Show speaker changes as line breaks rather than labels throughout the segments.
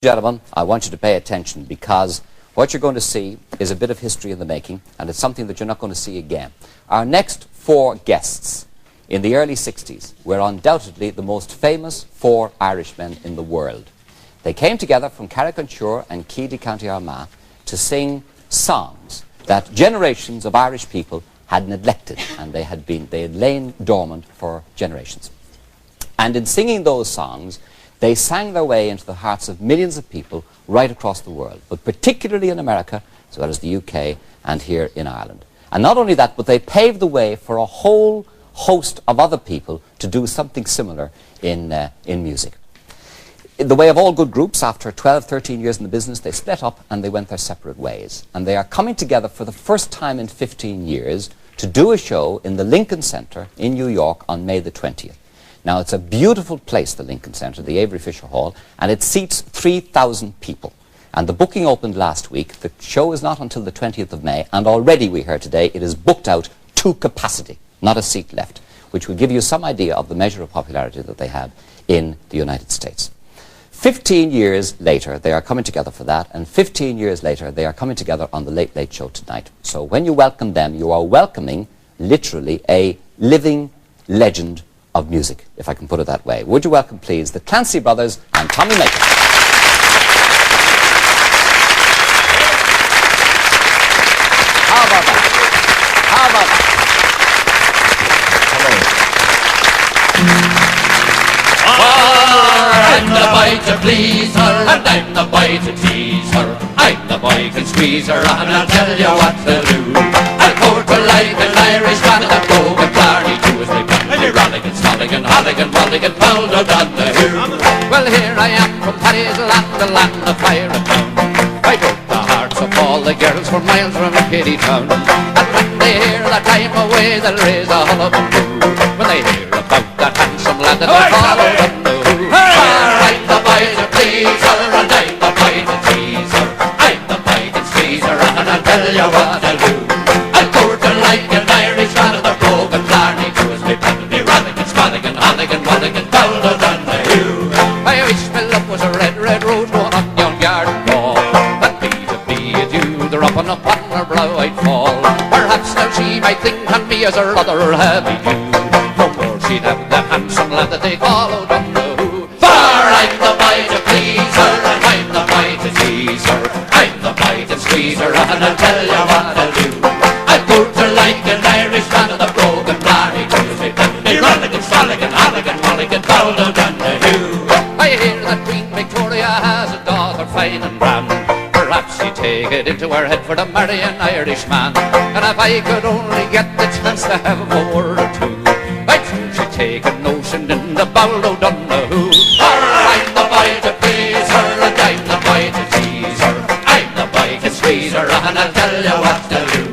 Gentlemen, I want you to pay attention because what you're going to see is a bit of history in the making, and it's something that you're not going to see again. Our next four guests in the early 60s were undoubtedly the most famous four Irishmen in the world. They came together from Carrick-on-Suir and Keady, County Armagh, to sing songs that generations of Irish people had neglected, and they had lain dormant for generations. And in singing those songs, they sang their way into the hearts of millions of people right across the world, but particularly in America, as well as the UK and here in Ireland. And not only that, but they paved the way for a whole host of other people to do something similar in music. In the way of all good groups, after 12, 13 years in the business, they split up and they went their separate ways. And they are coming together for the first time in 15 years to do a show in the Lincoln Center in New York on May the 20th. Now, it's a beautiful place, the Lincoln Center, the Avery Fisher Hall, and it seats 3,000 people. And the booking opened last week. The show is not until the 20th of May, and already, we heard today, it is booked out to capacity, not a seat left, which will give you some idea of the measure of popularity that they have in the United States. 15 years later, they are coming together for that, and 15 years later, they are coming together on the Late Late Show tonight. So when you welcome them, you are welcoming, literally, a living legend of music, if I can put it that way. Would you welcome, please, the Clancy Brothers and Tommy Makem. How about that? How about that? Hello.
I'm the boy to please her, and I'm the boy to tease her. I'm the boy can squeeze her, and I'll tell you what to do. I'll court her like an Irish man, and I'll go and Blarney too, as they come. Rolligan, Stolligan, Holligan, Mulligan, Baldo, Donahue. Well, here I am from Paddy's land, the land of fire and town. I broke the hearts of all the girls for miles from Keady town. And when they hear that I'm away, they'll raise a hullabaloo. When they hear about that handsome lad that they follow Donahue. I'm the boy to please her, and I'm the boy to tease her. I'm the boy to squeeze her, and I'll tell you what I'll do. I'll court her like an Irish man, and I'll go and Blarney too, as they plan. Holligan, Mulligan, Baldo, Donahue. I wish my love was a red, red rose growing on yon garden wall. And me to be a dew, the up and upon her brow I'd fall. Perhaps now she might think on me as her other heavy dew. No more she'd have the handsome lad that they call Donahue. For I'm the boy to please her, and I'm the boy to tease her. I'm the boy to squeeze her, and I'll tell you what I'll do. I'll court her like an Irish man of the broken Blarney too, as they plan. Rolligan, Stolligan, Holligan, Mulligan, Baldo, Donahue. I hear that Queen Victoria has a daughter fine and grand. Perhaps she'd take it into her head for to marry an Irishman. And if I could only get the chance to have a word or two, I think she'd take a notion in the Baldo, Donahue. For I'm the boy to please her, and I'm the boy to tease her. I'm the boy to squeeze her, and I'll tell you what to do.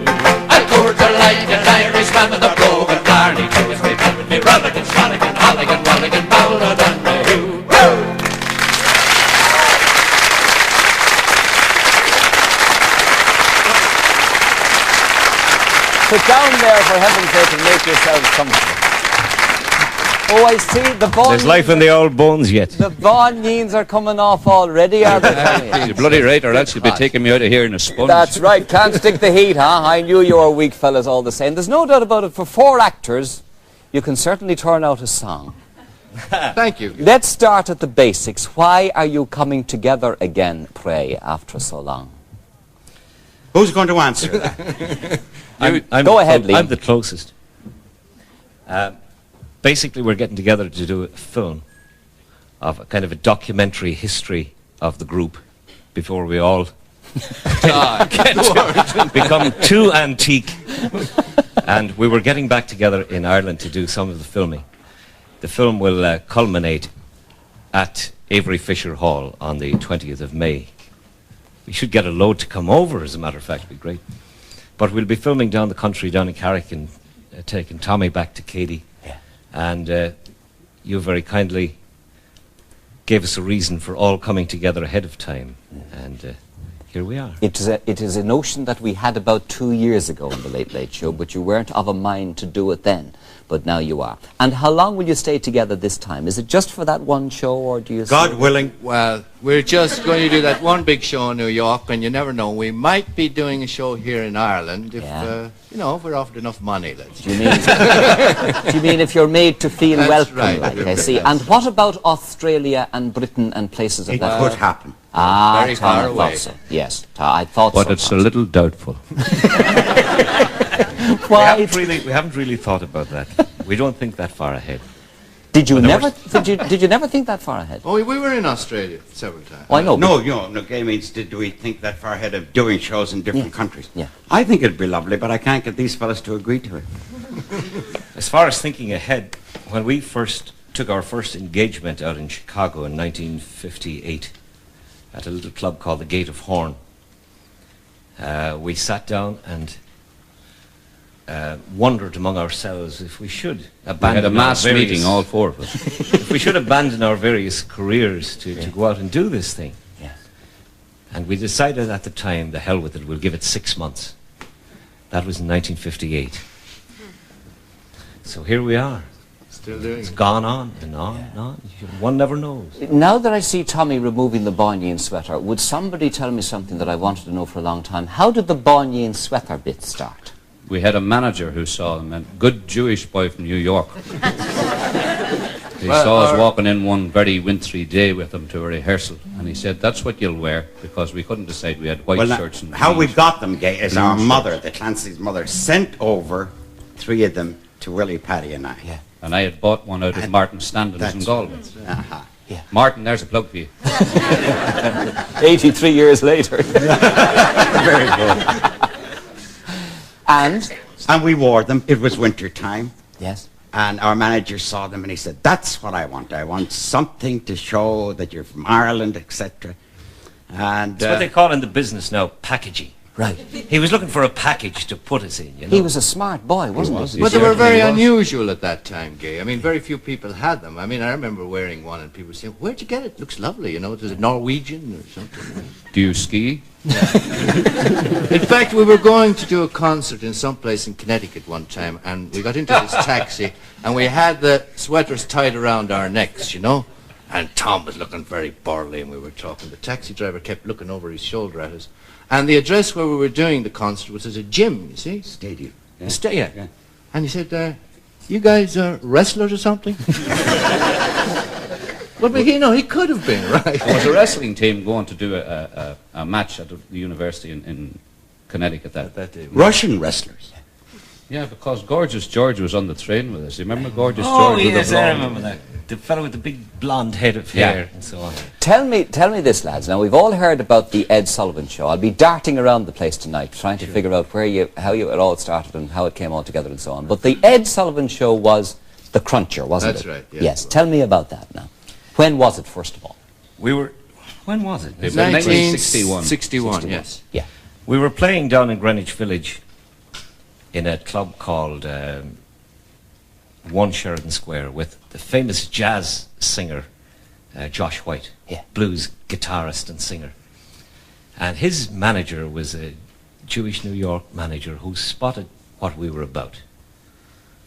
I'll court her like an Irishman with a broken Blarney too, as they plan with me. Rolligan, Stolligan, Holligan, Mulligan, Baldo, Donahue.
Sit down there, for heaven's sake, and make yourselves comfortable. Oh, I see the Vaughan.
There's life in the old bones yet.
The Vaughan yeans are coming off already, are they?
You're bloody right, or else you'll be taking me out of here in a sponge.
That's right. Can't stick the heat, huh? I knew you were weak fellas all the same. There's no doubt about it. For four actors, you can certainly turn out a song.
Thank you.
Let's start at the basics. Why are you coming together again, pray, after so long?
Who's going to answer that?
Go ahead, Liam.
I'm the closest. Basically, we're getting together to do a film of a kind of a documentary history of the group before we all become too antique. And we were getting back together in Ireland to do some of the filming. The film will culminate at Avery Fisher Hall on the 20th of May. We should get a load to come over, as a matter of fact. It'd be great. But we'll be filming down the country, down in Carrick, and taking Tommy back to Keady.
Yeah.
And you very kindly gave us a reason for all coming together ahead of time. And here we are.
It is a notion that we had about 2 years ago on the Late Late Show, but you weren't of a mind to do it then. But now you are. And how long will you stay together this time? Is it just for that one show, or do you...
God willing.
Well,
We're just going to do that one big show in New York, and you never know. We might be doing a show here in Ireland if, you know, if we're offered enough money. Let's.
Do you mean? Do you mean if you're made to feel
That's
welcome?
right.
Like I see. And what about Australia and Britain and places of
It
that?
could happen.
Ah,
Very
Tom,
far
I
away.
thought so. Yes, I thought so.
But it's a little doubtful.
Why?
We haven't really thought about that. We don't think that far ahead.
Did you
Well, there
never? Did you never think that far ahead?
Oh, we were in Australia several times.
Oh, I know.
No, I mean, do we think that far ahead of doing shows in different countries?
Yeah.
I think it'd be lovely, but I can't get these fellas to agree to it.
As far as thinking ahead, when we first took our first engagement out in Chicago in 1958 at a little club called the Gate of Horn, we sat down and wondered among ourselves if we should abandon
We had a mass
our various,
meeting, all four of us.
if we should abandon our various careers to go out and do this thing.
Yeah.
And we decided at the time, the hell with it, we'll give it 6 months. That was in 1958. So here we are.
Still doing
It's
it.
gone on and on and on. One never knows.
Now that I see Tommy removing the banyan sweater, would somebody tell me something that I wanted to know for a long time? How did the banyan sweater bit start?
We had a manager who saw him, a good Jewish boy from New York. He saw us walking in one very wintry day with him to a rehearsal, and he said, "That's what you'll wear," because we couldn't decide. We had white shirts and
how we
jeans.
got them, Gay, is
Blue
our
shirts.
mother, the Clancy's mother, sent over 3 of them to Willie, Paddy and I.
Yeah.
And I had bought one out of
And
Martin Standon's
that's-
in Galway.
Uh-huh.
Martin, there's a plug for you.
83 years later.
Very good.
And?
And we wore them. It was winter time.
Yes.
And our manager saw them and he said, "That's what I want. I want something to show that you're from Ireland, etc." And
It's what they call in the business now, packaging.
Right.
He was looking for a package to put us in, you know.
He was a smart boy, wasn't he?
But they were very
certainly was.
unusual at that time, Gay. I mean, very few people had them. I mean, I remember wearing one and people saying, "Where'd you get it? Looks lovely, you know. Is it Norwegian or something?"
Do you ski?
In fact, we were going to do a concert in some place in Connecticut one time, and we got into this taxi, and we had the sweaters tied around our necks, you know. And Tom was looking very burly, and we were talking. The taxi driver kept looking over his shoulder at us. And the address where we were doing the concert was at a gym, you see.
stadium.
Yeah. And he said, "You guys are wrestlers or something?" But you know, he could have been, right?
There was a wrestling team going to do a match at the university in Connecticut that day.
Russian wrestlers.
Yeah, because Gorgeous George was on the train with us. You remember Gorgeous
Oh,
George? with
yes,
the
I
blonde?
remember that. The fellow with the big blonde head of
Yeah.
hair and so on.
Tell me this, lads. Now, we've all heard about the Ed Sullivan Show. I'll be darting around the place tonight, trying to figure out how it all started and how it came all together and so on. But the Ed Sullivan Show was the cruncher, wasn't
That's
it?
right, yes,
Yes.
it was.
Tell me about that now. When was it, first of all?
We were, when was it?
It was 1961.
1961, yes.
Yeah.
We were playing down in Greenwich Village in a club called One Sheridan Square with the famous jazz singer Josh White,
Yeah.
blues guitarist and singer. And his manager was a Jewish New York manager who spotted what we were about,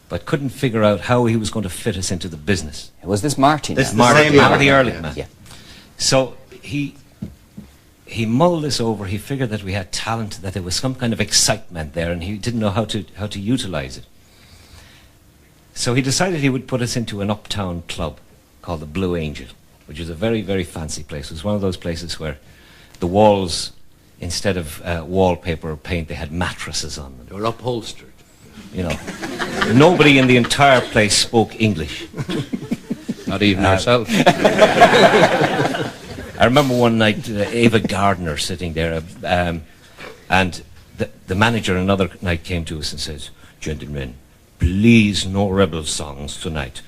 but couldn't figure out how he was going to fit us into the business.
Was this Martin?
This
now?
is the same
Marty
man.
Ehrlich, man.
Yeah.
So he mulled this over. He figured that we had talent, that there was some kind of excitement there, and he didn't know how to utilize it. So he decided he would put us into an uptown club called the Blue Angel, which is a very, very fancy place. It was one of those places where the walls, instead of wallpaper or paint, they had mattresses on them.
They were upholstered.
You know, nobody in the entire place spoke English.
Not even ourselves.
I remember one night Ava Gardner sitting there, and the manager another night came to us and says, "Gentlemen, please no rebel songs tonight.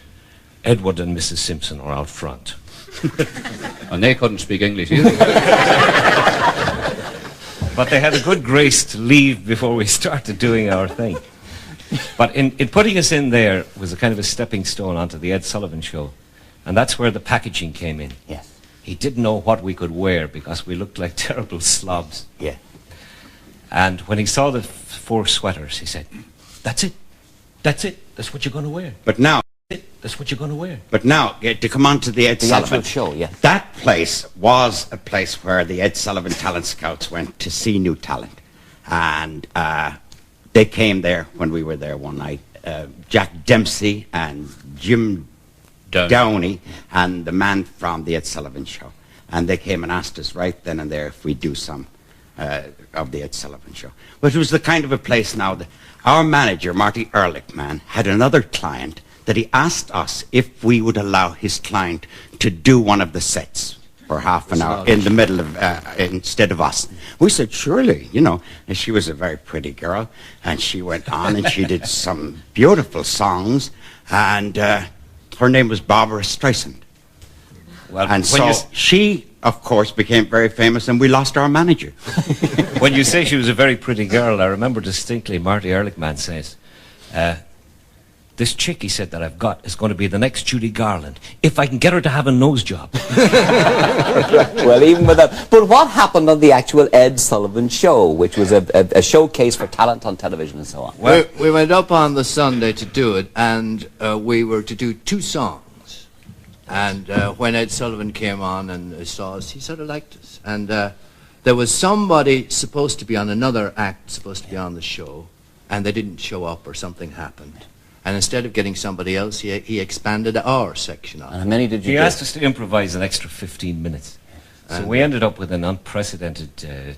Edward and Mrs. Simpson are out front."
And they couldn't speak English either.
But they had the good grace to leave before we started doing our thing. But in putting us in there was a kind of a stepping stone onto the Ed Sullivan Show. And that's where the packaging came in.
Yes.
He didn't know what we could wear because we looked like terrible slobs.
Yeah.
And when he saw the 4 sweaters, he said, "That's it. That's it. That's what you're going to wear.
But now,
That's That's what you're going to wear.
But now, to come on to the Ed Sullivan.
actual show, yeah.
That place was a place where the Ed Sullivan Talent Scouts went to see new talent. And they came there when we were there one night. Jack Dempsey and Jim Downey and the man from the Ed Sullivan Show. And they came and asked us right then and there if we'd do some of the Ed Sullivan Show. But it was the kind of a place now that our manager, Marty Ehrlichman, had another client that he asked us if we would allow his client to do one of the sets for half an hour in the middle of, instead of us. We said, surely, you know. And she was a very pretty girl, and she went on and she did some beautiful songs, and her name was Barbara Streisand.
Well,
and so she, of course, became very famous, and we lost our manager.
When you say she was a very pretty girl, I remember distinctly Marty Ehrlichman says, this chick, he said, that I've got is going to be the next Judy Garland, if I can get her to have a nose job.
Well, even with that. But what happened on the actual Ed Sullivan Show, which was a showcase for talent on television and so on?
Well, we went up on the Sunday to do it, and we were to do 2 songs. And when Ed Sullivan came on and saw us, he sort of liked us. And there was somebody supposed to be on another act, supposed to be on the show, and they didn't show up or something happened. And instead of getting somebody else, he expanded our section on it.
And how many did you
He
do?
asked us to improvise an extra 15 minutes. So we ended up with an unprecedented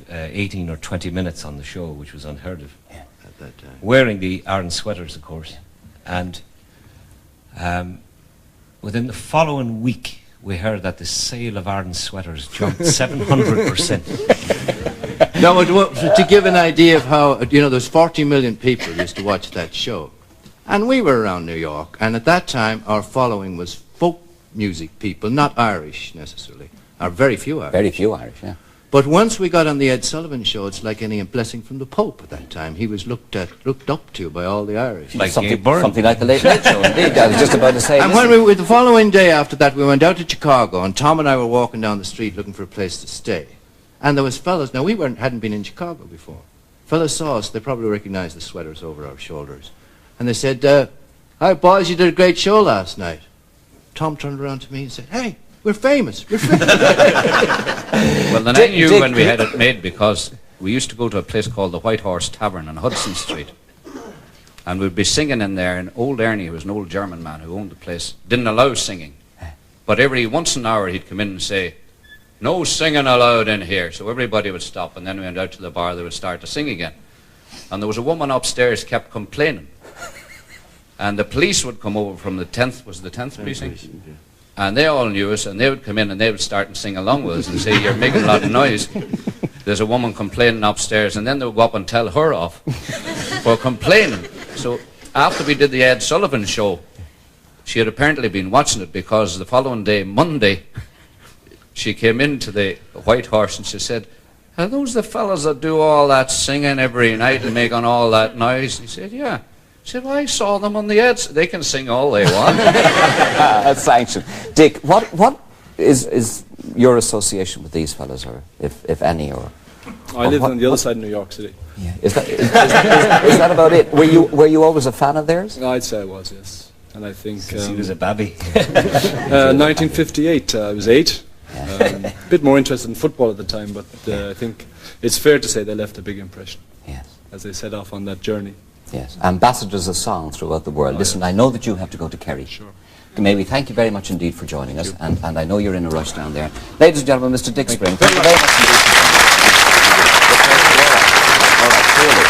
18 or 20 minutes on the show, which was unheard of.
At that time.
Wearing the Iron sweaters, of course. And within the following week, we heard that the sale of Iron sweaters jumped 700%.
No, to give an idea of how, you know, there's 40 million people used to watch that show. And we were around New York, and at that time our following was folk music people, not Irish necessarily, or very few Irish.
Very few Irish, yeah.
But once we got on the Ed Sullivan Show, it's like getting a blessing from the Pope at that time. He was looked up to by all the Irish.
Like
something like the Late Late Show, indeed. I was just about to say.
And when the following day after that, we went out to Chicago, and Tom and I were walking down the street looking for a place to stay. And there was fellas, now we hadn't been in Chicago before. Fellas saw us, they probably recognized the sweaters over our shoulders. And they said, hi boys, you did a great show last night. Tom turned around to me and said, hey, we're famous. We're famous.
Well, then I knew when we had it made, because we used to go to a place called the White Horse Tavern on Hudson Street. And we'd be singing in there, and old Ernie, who was an old German man who owned the place, didn't allow singing. But every once an hour he'd come in and say, no singing allowed in here. So everybody would stop, and then we went out to the bar, they would start to sing again. And there was a woman upstairs kept complaining. And the police would come over from the 10th, was the 10th precinct? And they all knew us, and they would come in and they would start and sing along with us and say, you're making a lot of noise. There's a woman complaining upstairs, and then they would go up and tell her off for complaining. So after we did the Ed Sullivan Show, she had apparently been watching it, because the following day, Monday, she came into the White Horse and she said, are those the fellas that do all that singing every night and making all that noise? He said, yeah. She said, well, I saw them on the Eds. They can sing all they want.
That's sanctioned. Dick, what is your association with these fellas, or if any, or?
I lived on the other side of New York City.
Yeah. Is that about it? Were you always a fan of theirs?
I'd say I was, yes. And I think
He was a babby.
1958, I was 8. A bit more interested in football at the time, but I think it's fair to say they left a big impression.
Yes.
As they set off on that journey.
Yes. Ambassadors of song throughout the world. Listen, I know that you have to go to Kerry.
Sure.
May we thank you very much indeed for joining us, and I know you're in a rush down there. Ladies and gentlemen, Mr. Dick Spring, thank you very much indeed for joining us. All right, clearly.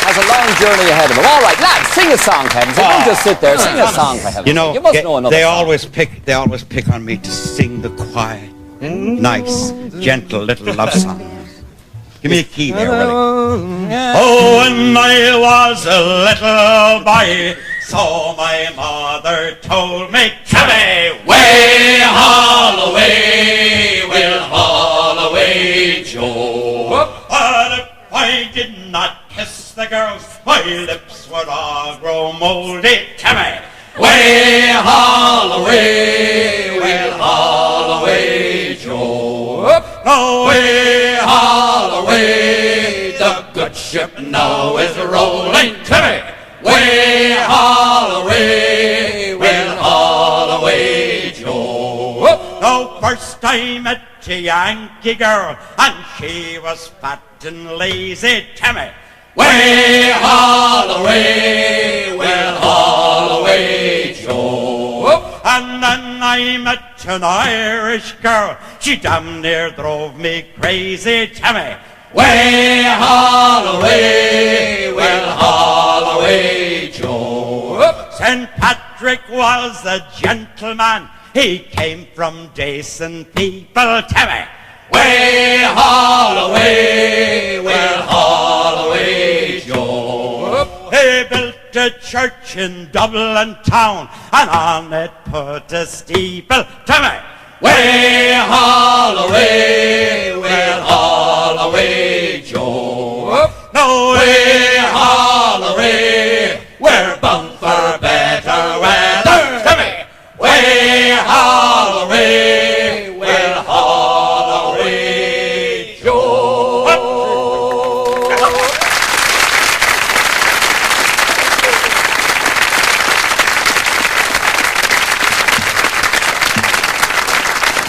Has a long journey ahead of him. All right, lads, sing a song, Kevin. So don't just sit there. Sing a song for heaven's
You know,
sake. You must know another
they
song.
always pick on me to sing the quiet, nice, gentle little love song. Give me a key there, Willie. Oh, when I was a little boy, so my mother told me,
Tommy, way, haul away, we'll haul away, Joe.
but if I did not kiss the girls, my lips would all grow moldy.
Tommy, way, haul away, we'll haul away, Joe. Way, haul away, the good ship now is rolling. Tommy, Way haul away, we'll haul away, Joe.
The first I met a Yankee girl, and she was fat and lazy, Tammy.
Way haul away, we'll haul away, Joe.
And then I met an Irish girl, she damn near drove me crazy, Tammy.
Way haul away, we'll haul away, Joe.
St. Patrick was a gentleman, he came from decent people, Tammy.
Way haul away, we'll haul away, Joe.
He built a church in Dublin town, and on it put a steeple, Tammy.
Way haul away, we'll haul away, Joe.
No
Way haul away, we're bound for better weather, Timmy. Way haul away, we'll haul away, Joe.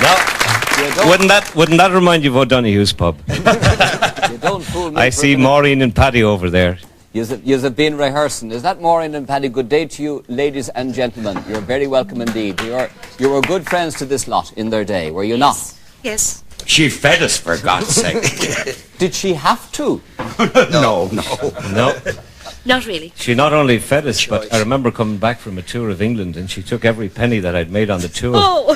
Now, wouldn't that remind you of O'Donoghue's pub?
You don't fool me.
I see Maureen and Paddy over there.
You've been rehearsing. Is that Maureen and Paddy? Good day to you, ladies and gentlemen. You're very welcome indeed. You were good friends to this lot in their day, were you not?
Yes.
She fed us, for God's sake.
Did she have to?
No.
No.
Not really.
She not only fed us, but I remember coming back from a tour of England, and she took every penny that I'd made on the tour.
Oh.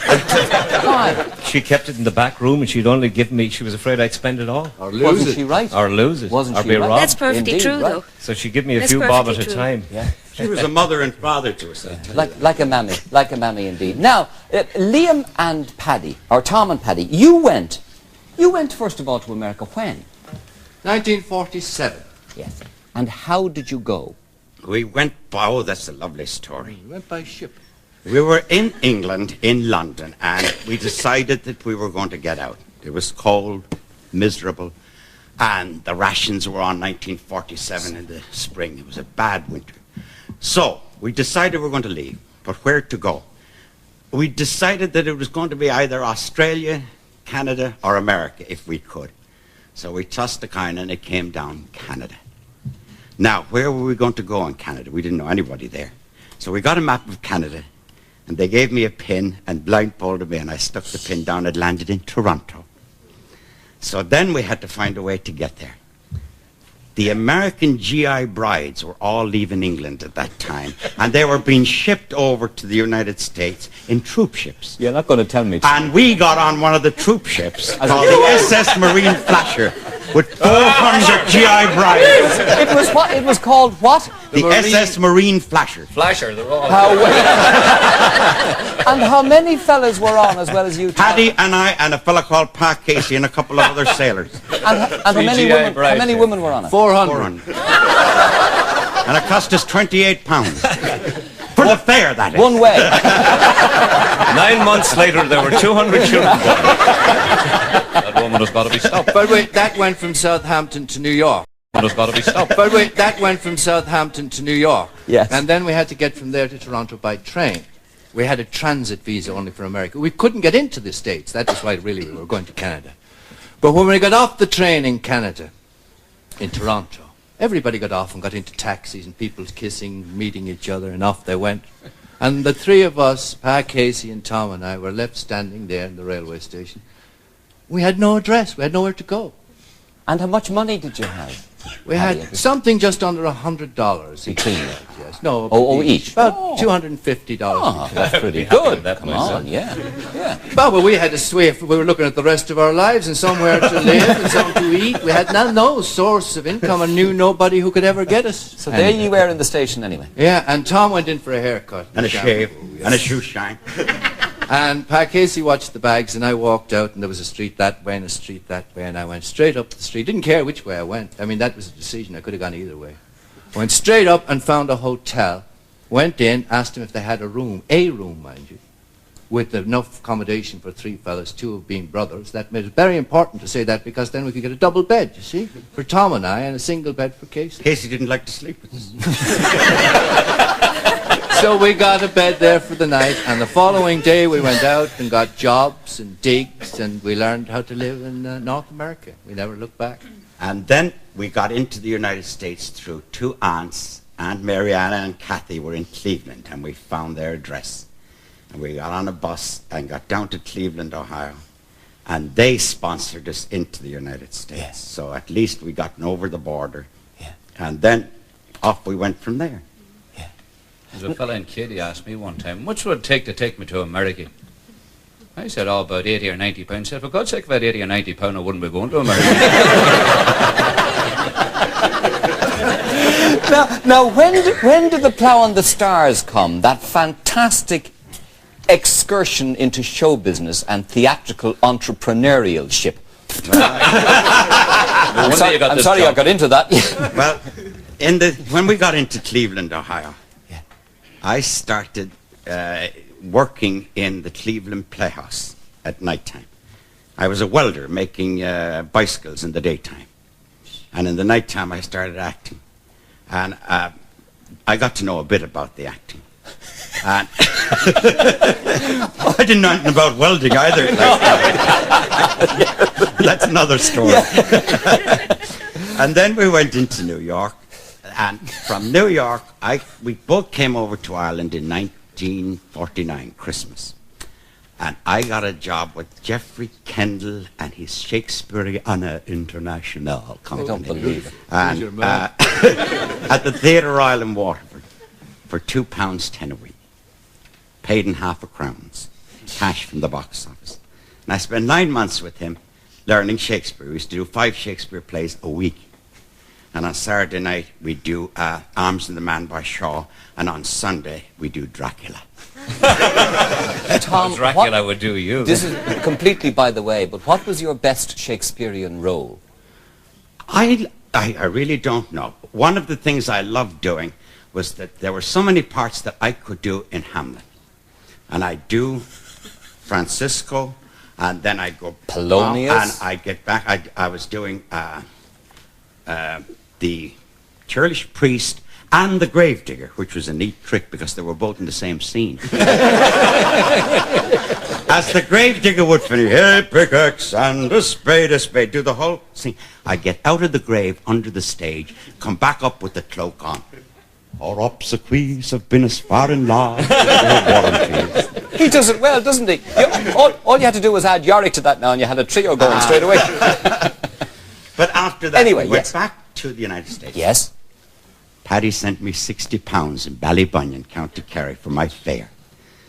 She kept it in the back room, and she'd only give me, she was afraid I'd spend it all.
Or lose
Wasn't
it.
she right?
Or lose it.
Wasn't
or
she
be
right?
robbed.
That's perfectly
Indeed,
true,
right.
though.
So she'd give me a
That's
few bob at
perfectly
a
true.
time.
Yeah.
She was a mother and father to us.
Like a mammy indeed. Now, Liam and Paddy, or Tom and Paddy, you went first of all to America when?
1947.
Yes. And how did you go?
We went, oh, that's a lovely story.
We went by ship.
We were in England, in London, and we decided that we were going to get out. It was cold, miserable, and the rations were on 1947 in the spring. It was a bad winter. So we decided we were going to leave, but where to go? We decided that it was going to be either Australia, Canada, or America, if we could. So we tossed the coin, and it came down Canada. Now, where were we going to go in Canada? We didn't know anybody there. So we got a map of Canada, and they gave me a pin and blindfolded me, and I stuck the pin down. It landed in Toronto. So then we had to find a way to get there. The American GI brides were all leaving England at that time, and they were being shipped over to the United States in troop ships.
You're not going to tell me.
And we got on one of the troop ships called the SS Marine Flasher with 400 GI brides.
It was what? It was called what?
The SS Marine Flasher.
Flasher, they're all...
And how many fellas were on as well as you two?
Paddy and I and a fella called Pa Casey and a couple of other sailors.
And how many women were on it?
400.
400. And it cost us £28. For the fare, that is.
One way.
9 months later, there were 200 children born.
That woman has got to be stopped.
But wait, that went from Southampton to New York.
That has got to be stopped.
But wait, that went from Southampton to New York.
Yes.
And then we had to get from there to Toronto by train. We had a transit visa only for America. We couldn't get into the States. That was why really we were going to Canada. But when we got off the train in Canada, in Toronto, everybody got off and got into taxis and people kissing, meeting each other, and off they went. And the three of us, Pa Casey and Tom and I, were left standing there in the railway station. We had no address. We had nowhere to go.
And how much money did you have?
We had something just under $100 each.
Between you?
Yes. No.
Each?
About $250.
Oh, that's pretty
happy
good.
with that
Come
myself.
on, yeah.
Well, we had to sway. We were looking at the rest of our lives and somewhere to live and something to eat. We had no source of income and knew nobody who could ever get us.
So there you were in the station anyway.
Yeah, and Tom went in for a haircut.
And a shave. And a shoe shine.
And Pa Casey watched the bags, and I walked out, and there was a street that way and a street that way, and I went straight up the street. Didn't care which way I went. I mean, that was a decision. I could have gone either way. Went straight up and found a hotel. Went in, asked them if they had a room, mind you, with enough accommodation for 3 fellas, 2 of being brothers. That made it very important to say that, because then we could get a double bed, you see, for Tom and I, and a single bed for Casey.
Casey didn't like to sleep with us.
So we got a bed there for the night, and the following day we went out and got jobs and digs, and we learned how to live in North America. We never looked back.
And then we got into the United States through 2 aunts. Aunt Mariana and Kathy were in Cleveland, and we found their address. And we got on a bus and got down to Cleveland, Ohio. And they sponsored us into the United States.
Yes.
So at least we got over the border.
Yeah.
And then off we went from there.
There's a fella in Katy asked me one time, much would it take to take me to America? I said, oh, about 80 or 90 pounds. He said, for God's sake, about 80 or 90 pounds, I wouldn't be going to America.
Now, when did the Plough on the Stars come? That fantastic excursion into show business and theatrical entrepreneurship. I'm sorry I got into that.
Well, when we got into Cleveland, Ohio, I started working in the Cleveland Playhouse at night time. I was a welder making bicycles in the daytime. And in the night time I started acting. And I got to know a bit about the acting. And I didn't know anything about welding either. That's another story. And then we went into New York. And from New York, we both came over to Ireland in 1949, Christmas. And I got a job with Geoffrey Kendall and his Shakespeareana International company.
I don't believe it.
And, at the Theatre Royal in Waterford for £2.10 a week. Paid in £0.50, cash from the box office. And I spent 9 months with him learning Shakespeare. We used to do 5 Shakespeare plays a week. And on Saturday night, we do Arms and the Man by Shaw, and on Sunday, we do Dracula.
Tom,
Dracula would do you.
This is completely by the way, but what was your best Shakespearean role?
I really don't know. One of the things I loved doing was that there were so many parts that I could do in Hamlet. And I do Francisco, and then I go
Polonius,
and I get back. I was doing the churlish priest and the gravedigger, which was a neat trick because they were both in the same scene. As the gravedigger would finish, hey, pickaxe and a spade, do the whole scene. I get out of the grave under the stage, come back up with the cloak on. Our obsequies have been as far in law.
He does it well, doesn't he? All you had to do was add Yorick to that now, and you had a trio going straight away.
But after that,
anyway,
we went back to the United States.
Yes.
Paddy sent me £60 in Ballybunion, County Kerry, for my fare.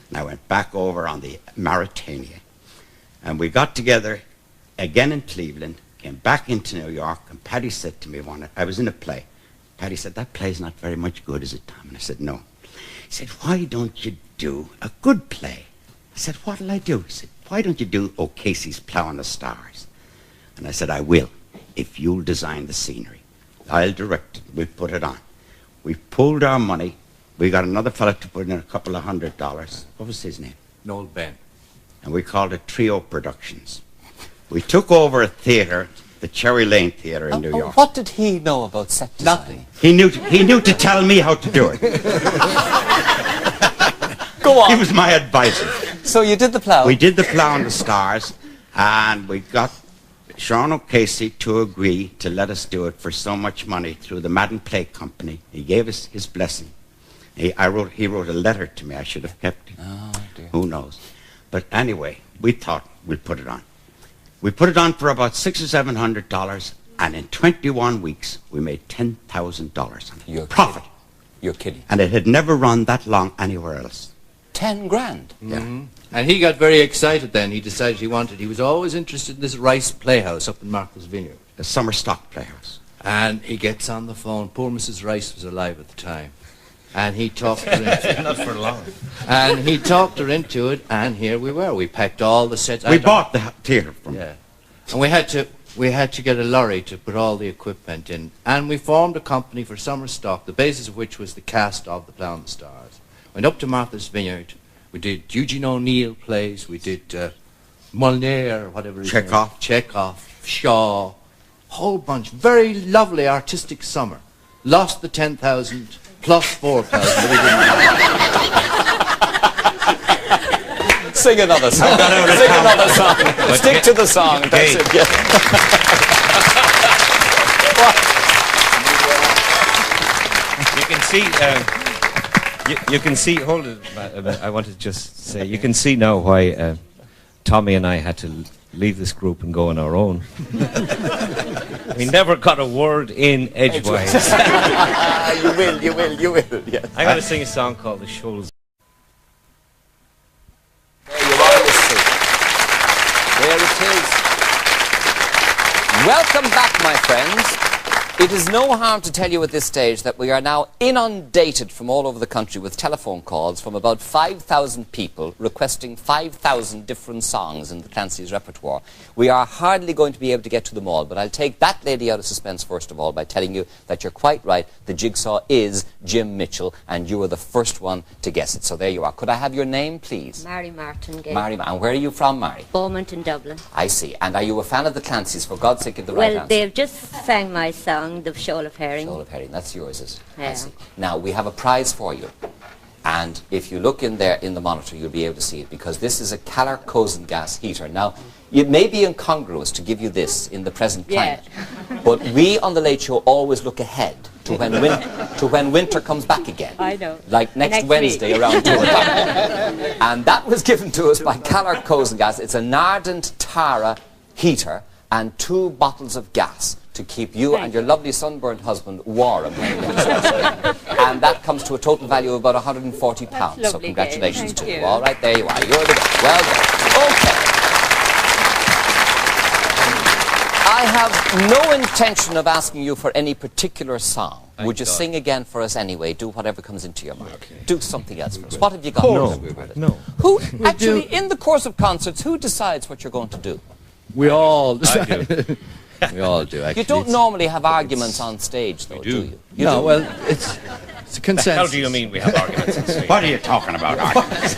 And I went back over on the Mauritania. And we got together again in Cleveland, came back into New York, and Paddy said to me I was in a play. Paddy said, that play's not very much good, is it, Tom? And I said, no. He said, why don't you do a good play? I said, what'll I do? He said, why don't you do O'Casey's Plough on the Stars? And I said, I will, if you'll design the scenery. I'll direct it. We'll put it on. We pulled our money. We got another fella to put in a couple of $100. What was his name?
Noel Ben.
And we called it Trio Productions. We took over a theatre, the Cherry Lane Theatre in New York.
What did he know about set design?
Nothing. He knew to tell me how to do it.
Go on.
He was my advisor.
So you did the Plough.
We did the Plough on the Stars, and we got Sean O'Casey to agree to let us do it for so much money through the Madden Play Company. He gave us his blessing. He wrote a letter to me. I should have kept it.
Oh, dear.
Who knows? But anyway, we thought we'd put it on. We put it on for about $600 or $700, and in 21 weeks, we made $10,000 on it.
You're
profit.
Kidding. You're kidding.
And it had never run that long anywhere else.
10 grand.
Yeah.
And he got very excited then. He decided he was always interested in this Rice Playhouse up in Martha's Vineyard.
The Summer Stock Playhouse.
And he gets on the phone. Poor Mrs. Rice was alive at the time. And he talked her into it.
Not for long.
And he talked her into it, and here we were. We packed all the sets.
We bought the theatre from him.
Yeah. And we had to get a lorry to put all the equipment in. And we formed a company for summer stock, the basis of which was the cast of the Plough on the Stars. Went up to Martha's Vineyard, We did Eugene O'Neill plays. We did Molyneux, whatever his name is. Chekhov, Shaw, whole bunch. Very lovely artistic summer. Lost the 10,000 plus 4,000.
Sing another song. Sing another song. Stick to the song. That's it. Yeah.
You can see. Hold it. I want to just say. You can see now why Tommy and I had to leave this group and go on our own. We never got a word in edgewise.
You will. Yes.
I'm going to sing a song called "The Shoals."
There you are, listen. There it is. Welcome back, my friends. It is no harm to tell you at this stage that we are now inundated from all over the country with telephone calls from about 5,000 people requesting 5,000 different songs in the Clancy's repertoire. We are hardly going to be able to get to them all, but I'll take that lady out of suspense first of all by telling you that you're quite right. The jigsaw is Jim Mitchell, and you were the first one to guess it. So there you are. Could I have your name, please?
Mary Martin Gay.
Mary, and where are you from, Mary?
Beaumont in Dublin.
I see. And are you a fan of the Clancy's? For God's sake, give the right answer.
Well, they've just sang my song, The Shoal of Herring.
Shoal of Herring, that's yours, is it?
Yeah.
I see. Now, we have a prize for you. And if you look in there in the monitor, you'll be able to see it, because this is a Callar Cosin gas heater. Now, it may be incongruous to give you this in the present climate, but we on The Late Show always look ahead to when winter comes back again.
I know.
Like next Wednesday
week.
around 2 o'clock. And that was given to us by Callar Cosin gas. It's an ardent Tara heater and 2 bottles of gas to keep you and your lovely sunburned husband warm. And that comes to a total value of about £140. So congratulations to you. All right, there you are. You're the best. Well done. Okay. I have no intention of asking you for any particular song. Would you sing again for us anyway? Do whatever comes into your mind. Okay. Do something else for us. What have you got?
No.
Who, actually, in the course of concerts, who decides what you're going to do?
We all do. We all do, actually.
You don't normally have arguments on stage, though, do you?
No, well, it's a consensus.
How do you mean we have arguments on stage?
What are you talking about, arguments?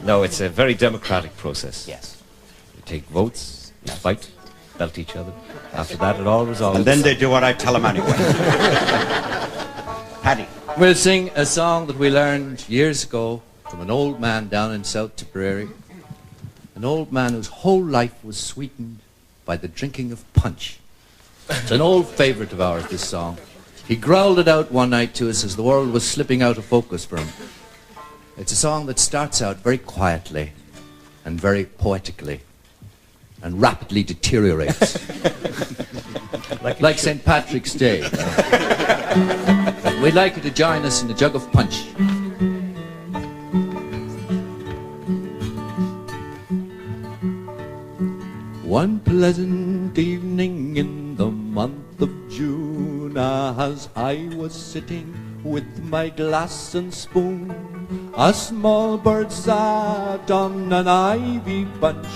No, it's a very democratic process.
Yes.
We take votes, we fight, belt each other. After that, it all resolves.
And then they do what I tell them anyway. Paddy.
We'll sing a song that we learned years ago from an old man down in South Tipperary. An old man whose whole life was sweetened by the drinking of punch. It's an old favourite of ours, this song. He growled it out one night to us as the world was slipping out of focus for him. It's a song that starts out very quietly and very poetically and rapidly deteriorates. like St. Patrick's Day. We'd like you to join us in a jug of punch. One pleasant evening in the month of June, as I was sitting with my glass and spoon, a small bird sat on an ivy bunch,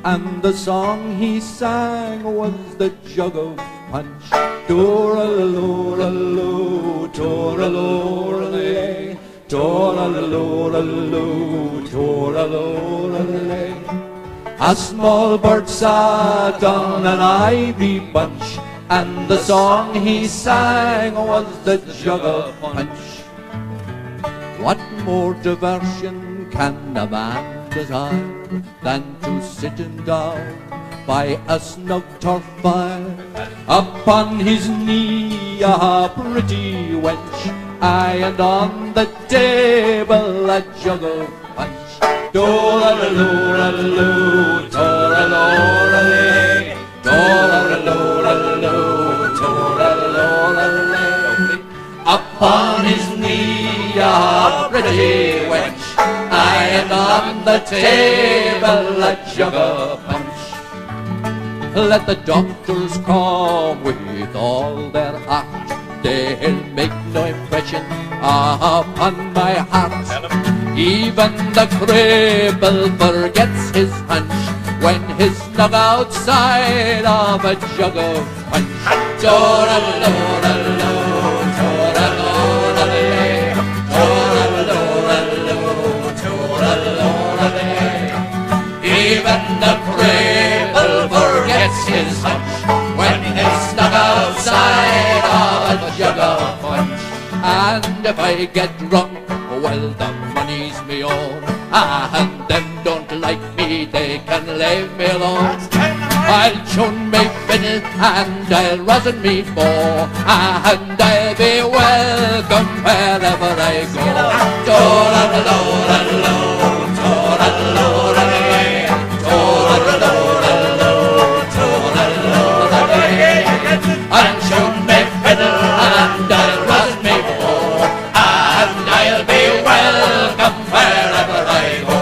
and the song he sang was the jug of punch. Tor-a-lo-ra-lo, tor-a-lo-ra-lay, tor-a-lo-ra-lo, tor-a-lo-ra-lay. A small bird sat on an ivy bunch, and the song he sang was the jug of punch. What more diversion can a man desire than to sit him down by a snug turf fire? Upon his knee a pretty wench, aye, and on the table a jug of punch. Do-ra-la-lo-ra-lo, do-ra-lo-ra-lay, do-ra-lo-ra-lo, do-ra-lo-ra-lay. Upon his knee a pretty wench, aye, and on the table a jug of punch. Let the doctors come with all their heart, they'll make no impression upon my heart. Even the cripple forgets his hunch when he's snug outside of a jug of punch. Tor-a-lo-ra-lo, tor-a-lo-ra-lay, tor-a-lo-ra-lo,
even the cripple forgets his hunch when he's stuck outside of a jug of punch. And if I get drunk, well, the money's me own. And them don't like me, they can leave me alone. I'll tune me fiddle and I'll rosin me bow, and I'll be welcome wherever I go. Do-la-la-lo-la-lo, do-la-la-lo-la-lo, do-la-la-lo-la-lo, do-la-la-lo-la-lo. I'll tune me fiddle and I'll rosin me bow, and I'll be welcome wherever I go.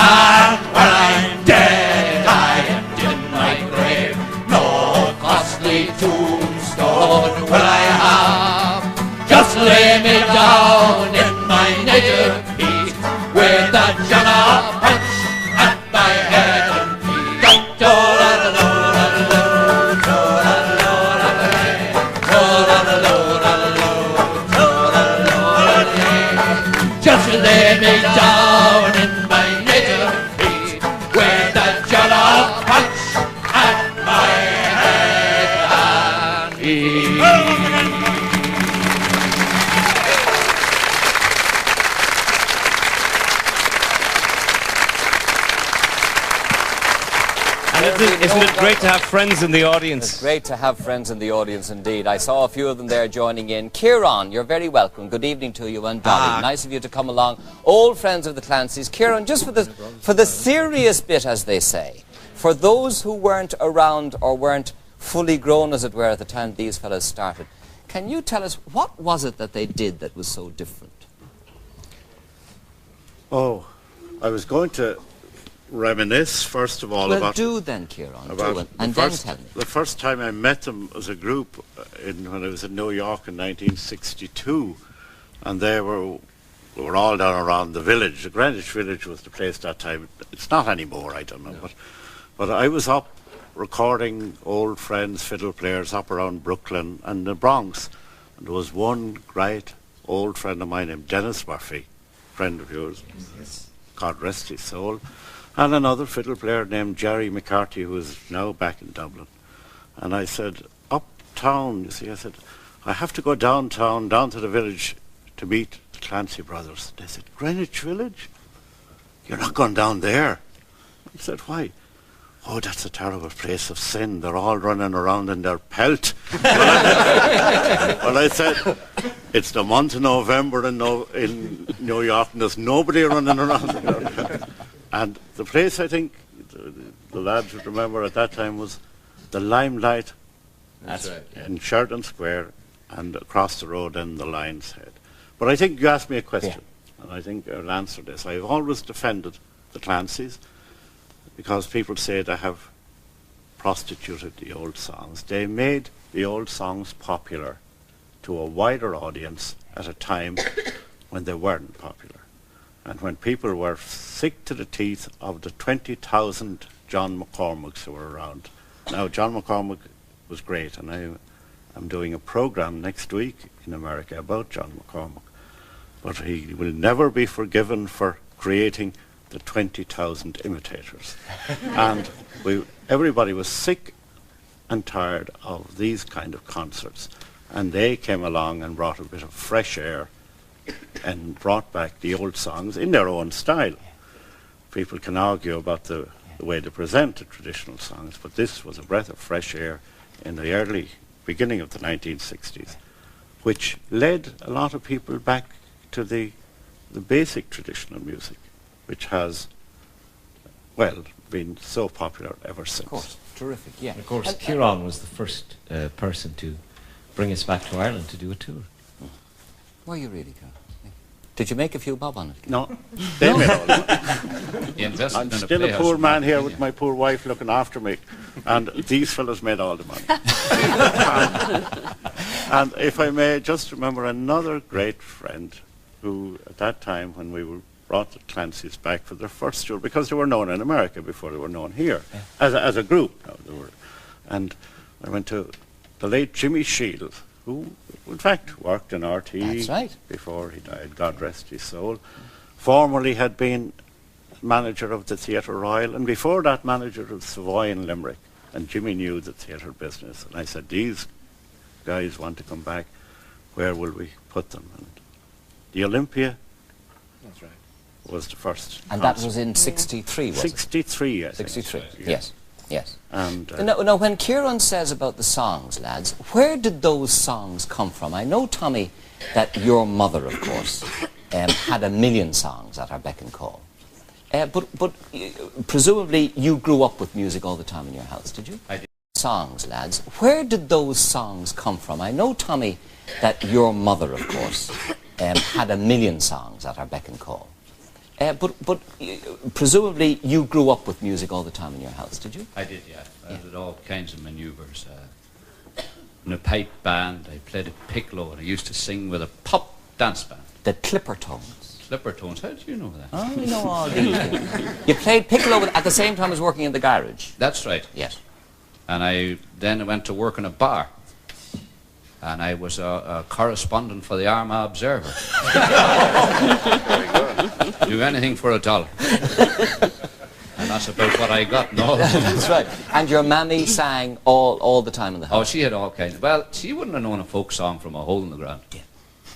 And when I'm dead, I am in my grave. No costly tombstone will I have. Just lay me down in my native heath, with a jug of punch at my head and feet. Do-la-la-lo-la-lo, do-la-la-lo-la-lo, do-la-la-lo-la-lo, do-la-la-lo-la-lo. Just lay me down in my native heath, with a jug of punch at my head and feet.
And isn't it great to have friends in the audience?
It's great to have friends in the audience indeed. I saw a few of them there joining in. Kieran, you're very welcome. Good evening to you, and Dolly. Nice of you to come along. Old friends of the Clancys. Kieran, just for the serious bit, as they say, for those who weren't around or weren't fully grown, as it were, at the time these fellas started, can you tell us what was it that they did that was so different?
Oh, I was going to reminisce, first of all,
Well,
about...
do then, Kieran.
about
Do it, and
the
then
first,
tell me.
the first time I met them as a group when I was in New York in 1962, and we were all down around the village. The Greenwich Village was the place that time. It's not anymore, I don't know. No. But I was up recording old friends, fiddle players up around Brooklyn and the Bronx. And there was one great old friend of mine named Dennis Murphy, friend of yours, yes. God rest his soul, and another fiddle player named Jerry McCarthy, who is now back in Dublin. And I said, uptown, you see, I said, I have to go downtown, down to the village to meet the Clancy Brothers. They said, Greenwich Village? You're not going down there. I said, why? Oh, that's a terrible place of sin. They're all running around in their pelt. Well, I said, it's the month of November in New York, and there's nobody running around in their pelt. And the place, I think, the lads would remember at that time was the Limelight.
That's right. Yeah.
In Sheridan Square, and across the road in the Lion's Head. But I think you asked me a question, and I think I'll answer this. I've always defended the Clancys, because people say they have prostituted the old songs. They made the old songs popular to a wider audience at a time when they weren't popular. And when people were sick to the teeth of the 20,000 John McCormicks who were around. Now, John McCormick was great, and I'm doing a program next week in America about John McCormick. But he will never be forgiven for creating the 20,000 imitators. And everybody was sick and tired of these kind of concerts. And they came along and brought a bit of fresh air and brought back the old songs in their own style. People can argue about the way they present the traditional songs, but this was a breath of fresh air in the early beginning of the 1960s, which led a lot of people back to the basic traditional music, which has, well, been so popular ever since.
Of course, terrific, yeah.
Of course, Kieran was the first person to bring us back to Ireland to do a tour.
Were you really, Kieran? Did you make a few bob on it?
No, they made all the money. I'm still a poor man here with my poor wife looking after me, and these fellows made all the money. And if I may just remember another great friend who, at that time when we brought the Clancys back for their first tour, because they were known in America before they were known here, as a group. And I went to the late Jimmy Shields, who, in fact, worked in RT
That's right.
before he died, God rest his soul. Formerly had been manager of the Theatre Royal, and before that, manager of Savoy in Limerick. And Jimmy knew the theatre business. And I said, these guys want to come back. Where will we put them? And the Olympia.
That's right.
Was the first.
And that was in 63, was
63,
it? 63, yes. Yes.
And
now, when Kieran says about the songs, lads, where did those songs come from? I know, Tommy, that your mother, of course, had a million songs at her beck and call. But presumably you grew up with music all the time in your house, did you?
I did.
Songs, lads, where did those songs come from? I know, Tommy, that your mother, of course, had a million songs at her beck and call. But presumably you grew up with music all the time in your house, did you?
I did, yeah. I did all kinds of manoeuvres. In a pipe band, I played a piccolo, and I used to sing with a pop dance band.
The Clipper Tones.
Clipper Tones, how did you know that?
Oh, you know all these things. You played piccolo at the same time as working in the garage?
That's right.
Yes. And
I then went to work in a bar. And I was a correspondent for the Armagh Observer. Do anything for $1. And that's about what I got, no?
That's right. And your mammy sang all the time in the house?
Oh, she had all kinds. Well, she wouldn't have known a folk song from a hole in the ground.
Yeah.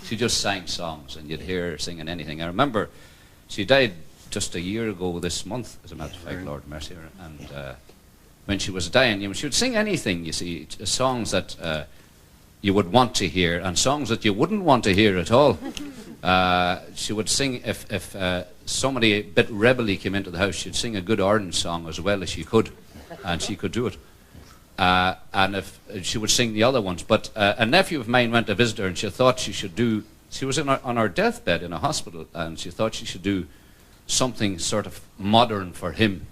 She just sang songs, and you'd hear her singing anything. I remember she died just a year ago this month, as a matter of fact, Lord mercy her. And when she was dying, she would sing anything, you see, songs that you would want to hear, and songs that you wouldn't want to hear at all. She would sing, if somebody a bit rebelly came into the house, she'd sing a good orange song as well as she could, and she could do it. And if she would sing the other ones. But a nephew of mine went to visit her, and she thought she should do, she was on her deathbed in a hospital, and she thought she should do something sort of modern for him.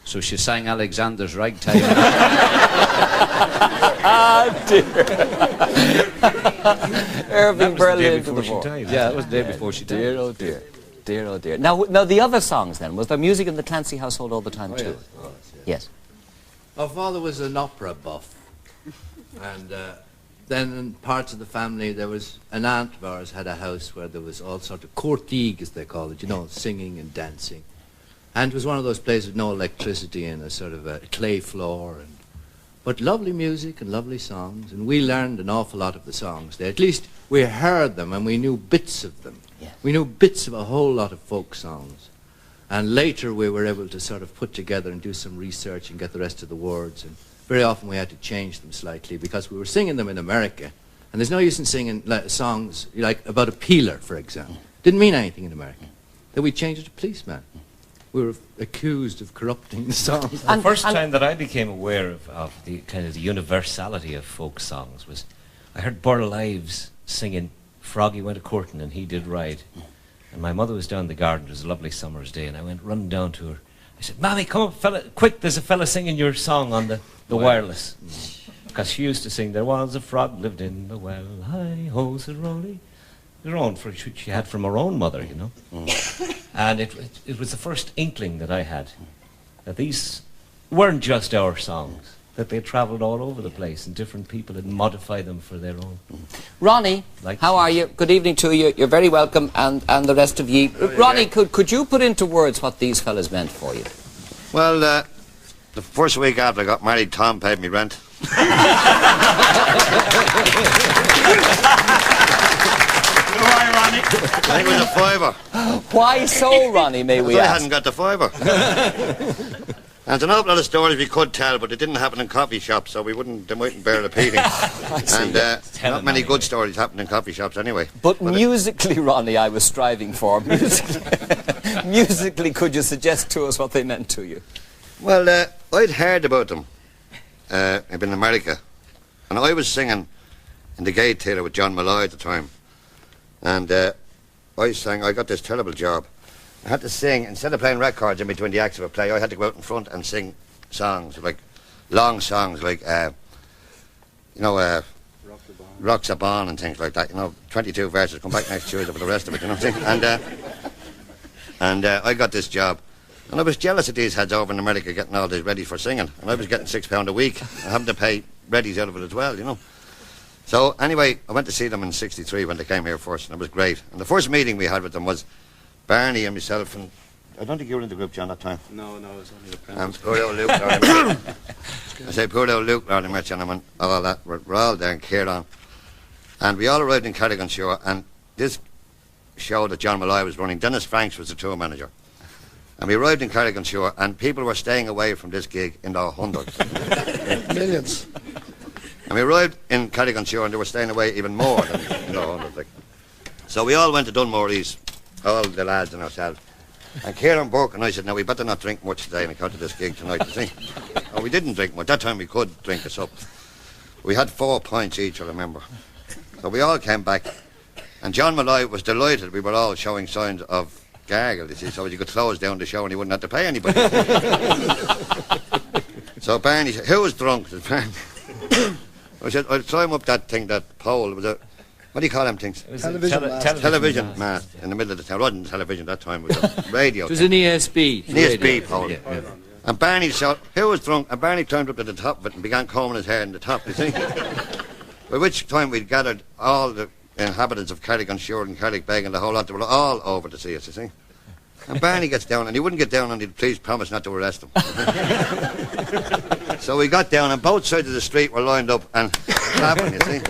So she sang Alexander's Ragtime.
Ah, dear. Irving Berlin to the
she
fore.
died.
Yeah, it was the day before she died.
Dear, oh dear. Dear, oh dear. Now the other songs then, was there music in the Clancy household all the time too? Yes.
My father was an opera buff. And then in parts of the family, there was an aunt of ours had a house where there was all sorts of courtigue, as they call it, singing and dancing. And it was one of those places with no electricity and a sort of a clay floor. But lovely music and lovely songs. And we learned an awful lot of the songs there. At least we heard them and we knew bits of them.
Yeah.
We knew bits of a whole lot of folk songs. And later we were able to sort of put together and do some research and get the rest of the words. And very often we had to change them slightly because we were singing them in America. And there's no use in singing songs like about a peeler, for example. Didn't mean anything in America. Then we changed it to policeman. We were accused of corrupting the songs.
The first time that I became aware of the kind of the universality of folk songs was I heard Burl Ives singing Froggy Went A-Courtin' and He Did Ride. And my mother was down in the garden, it was a lovely summer's day, and I went running down to her. I said, Mammy, come up, fella, quick, there's a fella singing your song on the wireless. Because she used to sing, there was a frog lived in the well, hi-ho, said Rolly. Her own, she had from her own mother, And it was the first inkling that I had that these weren't just our songs, that they travelled all over the place and different people had modified them for their own.
Ronnie, how are you? Good evening to you. You're very welcome, and the rest of you. Ronnie, could you put into words what these fellas meant for you?
Well, the first week after I got married, Tom paid me rent. I think it was a fiver.
Why so, Ronnie, may we
I
ask?
hadn't got the fiver. And there's an awful lot of stories we could tell, but it didn't happen in coffee shops, so they mightn't bear repeating. And not many good stories happen in coffee shops anyway.
But musically, Ronnie, I was striving for. Musically, could you suggest to us what they meant to you?
Well, I'd heard about them. I've been in America. And I was singing in the Gay Theatre with John Malloy at the time. And I got this terrible job. I had to sing, instead of playing records in between the acts of a play, I had to go out in front and sing songs, like long songs, like, Rocks Up On and things like that, 22 verses, come back next Tuesday for the rest of it, And I got this job. And I was jealous of these heads over in America getting all this ready for singing. And I was getting £6 a week and having to pay readies out of it as well, So anyway, I went to see them in '63 when they came here first, and it was great. And the first meeting we had with them was Barney and myself and I don't think you were in the group, John, that time.
No, it was only the apprentice.
Poor old Luke, I say poor old Luke, Lord, met gentlemen, all that. We're all there in Kieran. And we all arrived in Carriganshire, and this show that John Malloy was running, Dennis Franks was the tour manager. And we arrived in Carriganshire, and people were staying away from this gig in their hundreds.
Millions.
And we arrived in Carriganshire, and they were staying away even more than in their hundreds. Like. So we all went to Dunmore East, all the lads and ourselves. And Kieran Burke and I said, now we better not drink much today on account of this gig tonight, you see. And we didn't drink much. That time we could drink us up. We had 4 pints each, I remember. So we all came back. And John Malloy was delighted we were all showing signs of gargle, you see, so you could close down the show and he wouldn't have to pay anybody. So Barney said, who was drunk? I said, I'll climb up that thing, that pole. It was a, what do you call them things? Television mast in the middle of the town. It wasn't television that time, it was a radio.
It was an ESB.
An ESB pole.
Yeah.
And Barney shouted, who was drunk? And Barney climbed up to the top of it and began combing his hair in the top, you see. By which time we'd gathered all the inhabitants of Carriganshire and Carrickbeg and the whole lot. They were all over to see us, you see. And Barney gets down, and he wouldn't get down until please promise not to arrest him. So we got down, and both sides of the street were lined up and clapping, you see.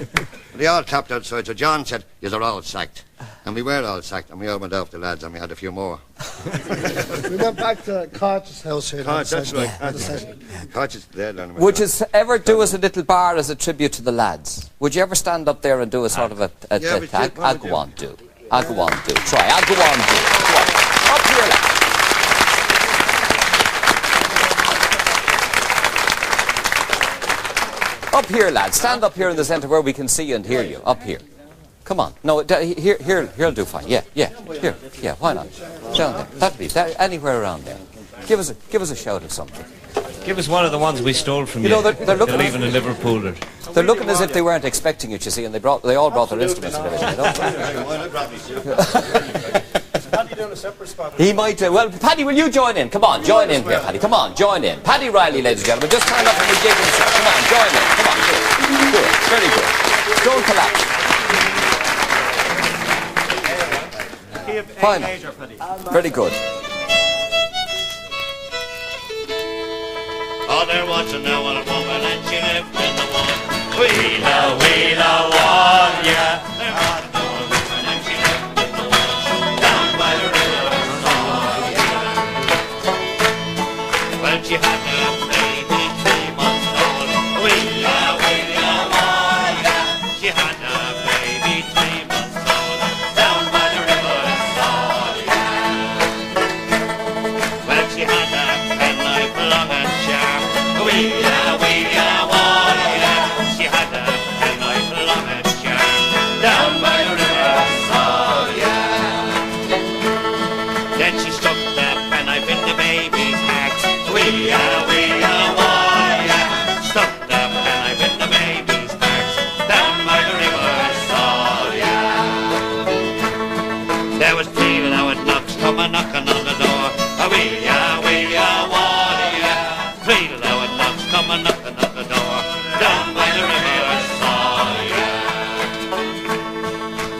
They all clapped outside, so John said, you're all sacked. And we were all sacked, and we all went off the lads, and we had a few more.
We went back to Carter's house here.
Koch, that's right. Koch is there.
Would you ever do us a little bar as a tribute to the lads? Would you ever stand up there and do a sort of a I'll go on, do. I'll go on, do. Try. I'll go on, do. Go on. Up here, lads. Up here, lads. Stand up here in the centre where we can see you and hear you. Up here. Come on. No, here'll do fine. Yeah. Here. Yeah, why not? Down there. That'll be anywhere around there. Give us a shout of something.
Give us one of the ones we stole from you.
You know, they're looking
even a Liverpooler.
They're looking as if they weren't expecting it, you see, and they all brought their instruments and everything.
Paddy doing a separate spot?
He might. Well, Paddy, will you join in? Come on, join in here, Paddy. Come on, join in. Paddy Riley, ladies and gentlemen, just turn up and the gig himself. Come on, join in. Come on, do it. Very good. Don't collapse. Fine. Very good.
Oh, there was an old woman and she lived in the wood. Wheela, wheela, wall, yeah. There was an old woman and she lived in the wood. Down by the river, oh, yeah. Well, she had a baby 3 months old. Wheela, wheela, wall, yeah. She had a baby 3 months old. Down by the river, oh, yeah. Well, she had a penknife long and sharp. Wee-ya, wee-ya, wah-ya. She had a penknife long and sharp down by the river, oh yeah. Then she stuck the penknife in the baby's heart. Wee-ya, wee-ya, wah-ya. Stuck the penknife in the baby's heart down by the river, oh yeah. There was 3 loud knocks coming knocking on the door. Wee-ya, wee-ya, wah-ya. 3 loud knocks coming knocking on the door down by the river, oh yeah.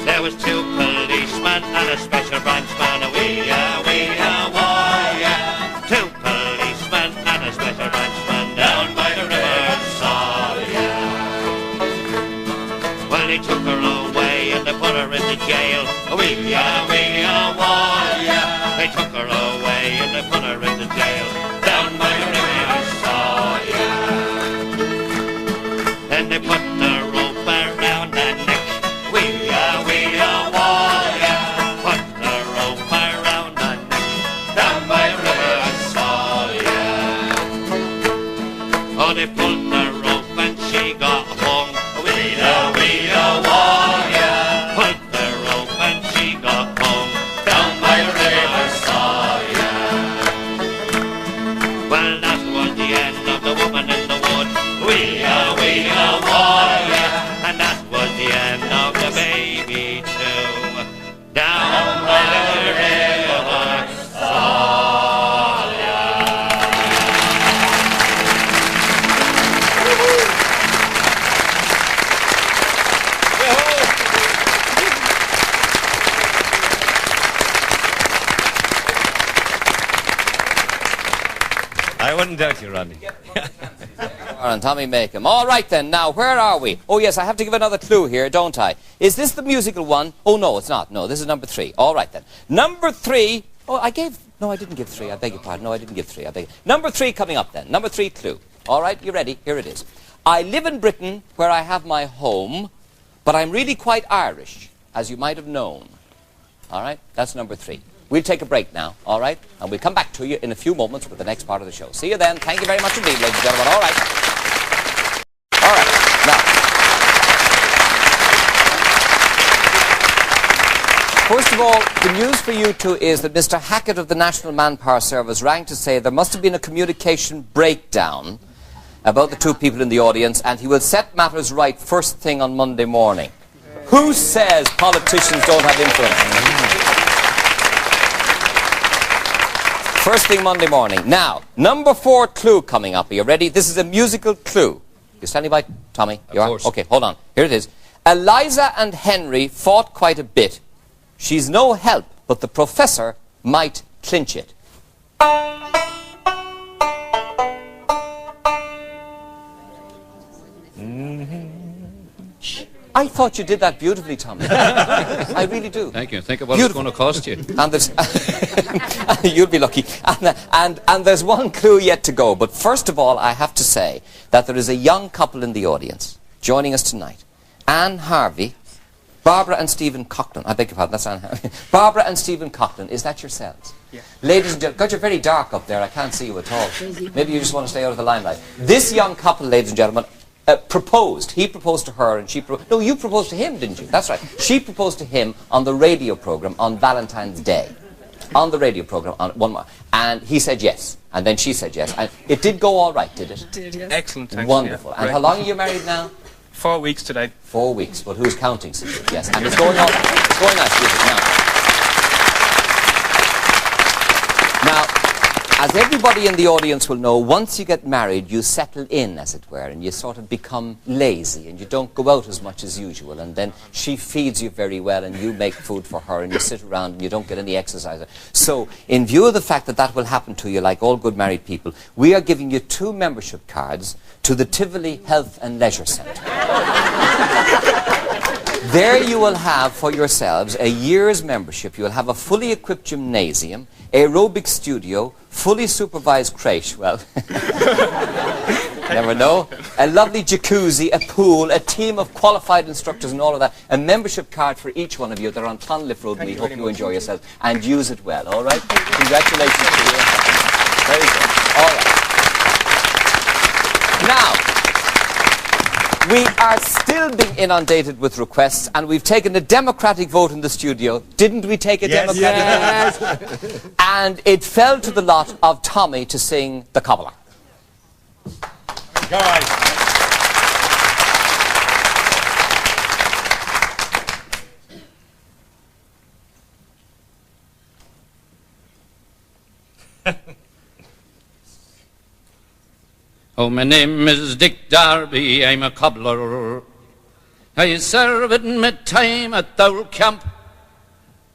There was 2 policemen and a special branchman. Wee-ya, wee-ya, wah-ya. 2 policemen and a special branchman down by the river, oh yeah. Well, they took her away and they put her in the jail. Wee-ya, wee-ya, wah-ya. They took her away and they put her in the jail down by the river, oh yeah. Then they put the rope around her neck. Wee-ya, wee-ya, wah-ya. Put the rope around her neck down by the river, oh yeah. Oh, they pulled the rope and she got hung. Wee-ya, wee-ya, wah-ya. Pulled the rope and she got hung down by the river, oh yeah. Well, that was the end of the woman in the wood. Wee-ya, wee-ya, wah-ya. And that was the end of the baby too. Down by the river, oh yeah.
out you, Rodney.
And Tommy Makem. All right then, now where are we? Oh yes, I have to give another clue here, don't I? Is this the musical one? Oh no, it's not. No, this is number 3. All right then. Number 3. Oh, I didn't give 3. I beg your pardon. No, I didn't give 3. I beg. Number 3 coming up then. Number 3 clue. All right, you ready? Here it is. I live in Britain where I have my home, but I'm really quite Irish, as you might have known. All right, that's number 3. We'll take a break now, all right? And we'll come back to you in a few moments with the next part of the show. See you then. Thank you very much indeed, ladies and gentlemen. All right. All right. Now, first of all, the news for you two is that Mr. Hackett of the National Manpower Service rang to say there must have been a communication breakdown about the two people in the audience, and he will set matters right first thing on Monday morning. Who says politicians don't have influence? First thing Monday morning. Now, number 4 clue coming up. Are you ready? This is a musical clue. You standing by, Tommy? You are? Okay, hold on. Here it is. Eliza and Henry fought quite a bit. She's no help, but the professor might clinch it. I thought you did that beautifully, Tommy. I really do.
Thank you. Think of what it's going to cost you.
And there's you'll be lucky. And there's one clue yet to go. But first of all, I have to say that there is a young couple in the audience joining us tonight. Anne Harvey, Barbara and Stephen Coughlin. I beg your pardon, that's Anne Harvey. Barbara and Stephen Coughlin. Is that yourselves? Yeah. Ladies and gentlemen, God, you're very dark up there. I can't see you at all. Maybe you just want to stay out of the limelight. This young couple, ladies and gentlemen, proposed. He proposed to her and she no, you proposed to him, didn't you? That's right. She proposed to him on the radio program on Valentine's Day. On the radio program on one more. And he said yes. And then she said yes. And it did go all right, did it?
It did, yes. Excellent, thanks.
Wonderful.
Yeah,
and how long are you married now?
4 weeks today.
4 weeks. Well, who's counting? Yes. And it's going on. It's going nice, is it? Now, as everybody in the audience will know, once you get married, you settle in, as it were, and you sort of become lazy, and you don't go out as much as usual, and then she feeds you very well, and you make food for her, and you sit around, and you don't get any exercise. So, in view of the fact that that will happen to you, like all good married people, we are giving you 2 membership cards to the Tivoli Health and Leisure Centre. There you will have for yourselves a year's membership. You will have a fully equipped gymnasium, aerobic studio, fully supervised creche, well, never know, a lovely jacuzzi, a pool, a team of qualified instructors and all of that, a membership card for each one of you. They're on Clonliffe Road. We hope you enjoy yourselves and use it well, all right? Congratulations to you. Very good. All right. Now, we are still being inundated with requests, and we've taken a democratic vote in the studio. Didn't we take a democratic vote? And it fell to the lot of Tommy to sing the Cobbler.
Oh, my name is Dick Darby, I'm a cobbler. I served in my time at the old camp.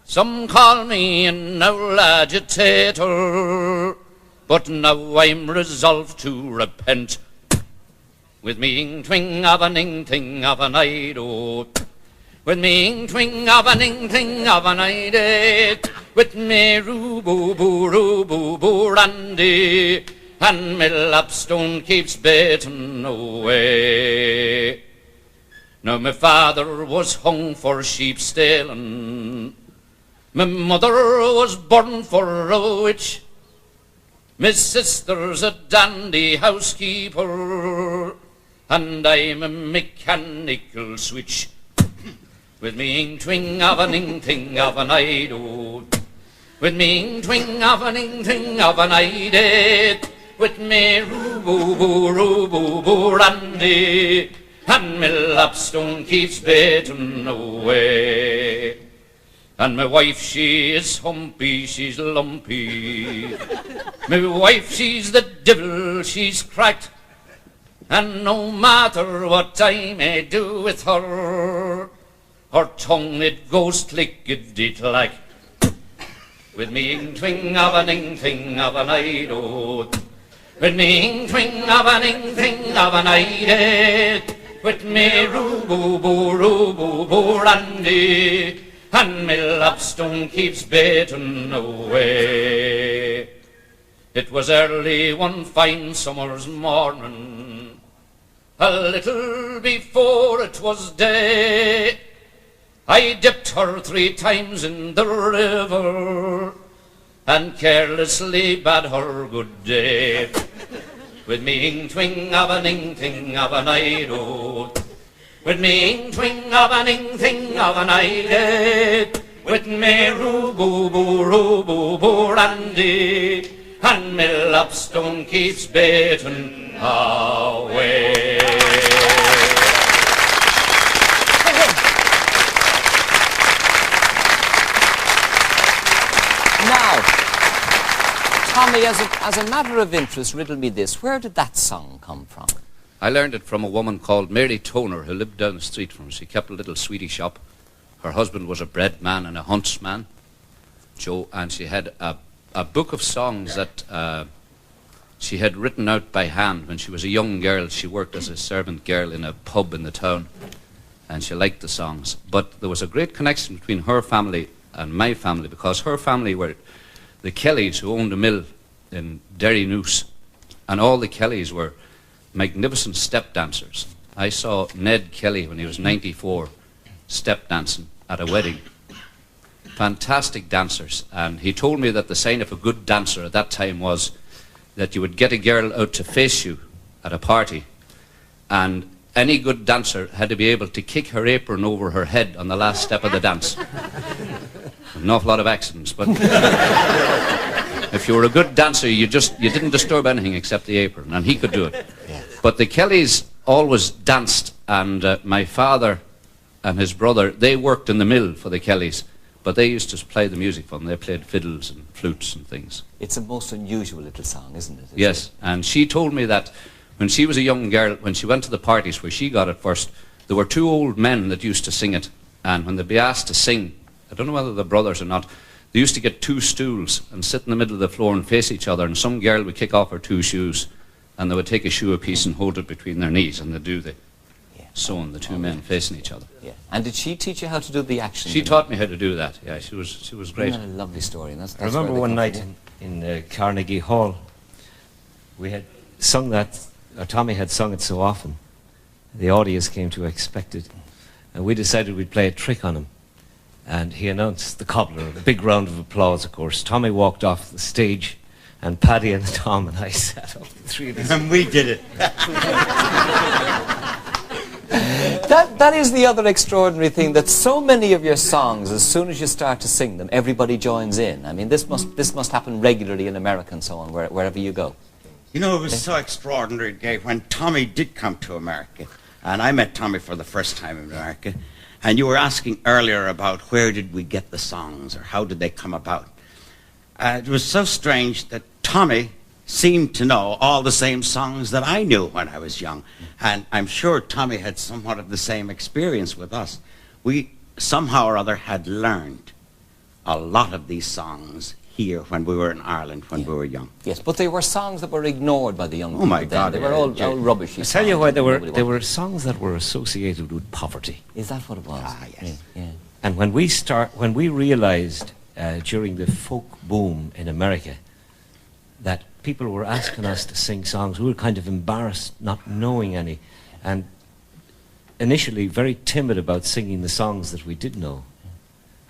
Some call me an old agitator, but now I'm resolved to repent. With me twing of an ing-ting of an idol, with me twing of an ing-ting of an idol, with me roo-boo-boo, randy, and me lapstone keeps baiting away. Now my father was hung for sheep stealing, my mother was born for a witch, my sister's a dandy housekeeper, and I'm a mechanical switch. With me twing of an ing-ting of an idol, with me twing of an ing-ting of an idol, with me roo-boo-boo, randy, and my lapstone keeps baiting away. And my wife, she is humpy, she's lumpy. My wife, she's the devil, she's cracked. And no matter what I may do with her tongue it goes clickety-clack. With me ing-twing of an ing-ting of an idol, With me twing of an ing of a night, with me roo-boo-boo, randy, and me lapstone keeps baiting away. It was early one fine summer's morning, a little before it was day. I dipped her 3 times in the river, and carelessly bade her good day. With me ing-twing of an ing-ting of a night, oh. With me ing-twing of an ing-ting of a night, with me roo-boo-boo, randy, and me lapstone keeps baiting away.
Now, Tommy, as a matter of interest, riddle me this. Where did that song come from?
I learned it from a woman called Mary Toner, who lived down the street from us. She kept a little sweetie shop. Her husband was a bread man and a huntsman, Joe, and she had a book of songs that she had written out by hand. When she was a young girl, she worked as a servant girl in a pub in the town, and she liked the songs. But there was a great connection between her family and my family, because her family were the Kellys, who owned a mill in Derrynoose, and all the Kellys were magnificent step dancers. I saw Ned Kelly when he was 94 step dancing at a wedding. Fantastic dancers, and he told me that the sign of a good dancer at that time was that you would get a girl out to face you at a party, and any good dancer had to be able to kick her apron over her head on the last step of the dance. An awful lot of accidents, but if you were a good dancer, you didn't disturb anything except the apron, and he could do it. But the Kellys always danced, and my father and his brother, they worked in the mill for the Kellys, but they used to play the music for them. They played fiddles and flutes and things.
It's a most unusual little song, isn't it?
Yes, and she told me that when she was a young girl, when she went to the parties where she got it first, there were 2 old men that used to sing it, and when they'd be asked to sing, I don't know whether they're brothers or not, they used to get 2 stools and sit in the middle of the floor and face each other, and some girl would kick off her 2 shoes, and they would take a shoe apiece and hold it between their knees, and they'd do the sewing, the 2 men facing each other.
Yeah. And did she teach you how to do the action?
She taught me how to do that. Yeah, she was great.
Isn't that a lovely story? And that's
I remember one night in Carnegie Hall, we had sung that, or Tommy had sung it so often, the audience came to expect it, and we decided we'd play a trick on him. And he announced the cobbler, a big round of applause, of course. Tommy walked off the stage, and Paddy and Tom and I sat up, the 3 of us.
And we did it.
That is the other extraordinary thing, that so many of your songs, as soon as you start to sing them, everybody joins in. I mean, this must happen regularly in America and so on, wherever you go.
You know, it was so extraordinary, Dave, when Tommy did come to America, and I met Tommy for the first time in America, and you were asking earlier about where did we get the songs, or how did they come about. It was so strange that Tommy seemed to know all the same songs that I knew when I was young. And I'm sure Tommy had somewhat of the same experience with us. We somehow or other had learned a lot of these songs here when we were in Ireland, when we were young.
Yes, but they were songs that were ignored by the young people.
Oh my God.
They were all rubbishy.
I tell you why, they were songs that were associated with poverty.
Is that what it was?
Ah, yes.
Yeah.
And when we realized during the folk boom in America that people were asking us to sing songs, we were kind of embarrassed not knowing any, and initially very timid about singing the songs that we did know.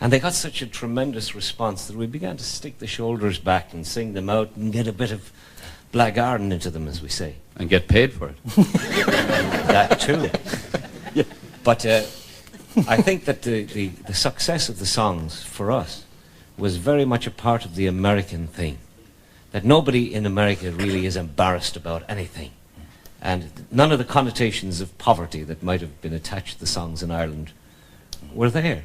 And they got such a tremendous response that we began to stick the shoulders back and sing them out and get a bit of blackguarding into them, as we say.
And get paid for it.
That too. Yeah. But I think that the success of the songs for us was very much a part of the American thing. That nobody in America really is embarrassed about anything. And none of the connotations of poverty that might have been attached to the songs in Ireland were there.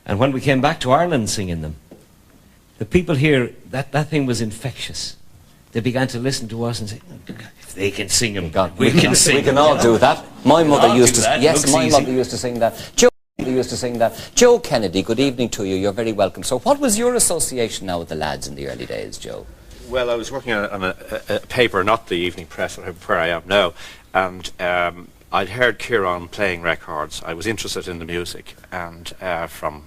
And when we came back to Ireland singing them, the people here, that thing was infectious. They began to listen to us and say, if they can sing them, we can sing them.
We can all do that. My mother used to, yes, my mother used to sing that. Joe Kennedy, good evening to you. You're very welcome. So what was your association now with the lads in the early days, Joe?
Well, I was working on a paper, not the Evening Press, where I am now, and I'd heard Kieran playing records. I was interested in the music, and from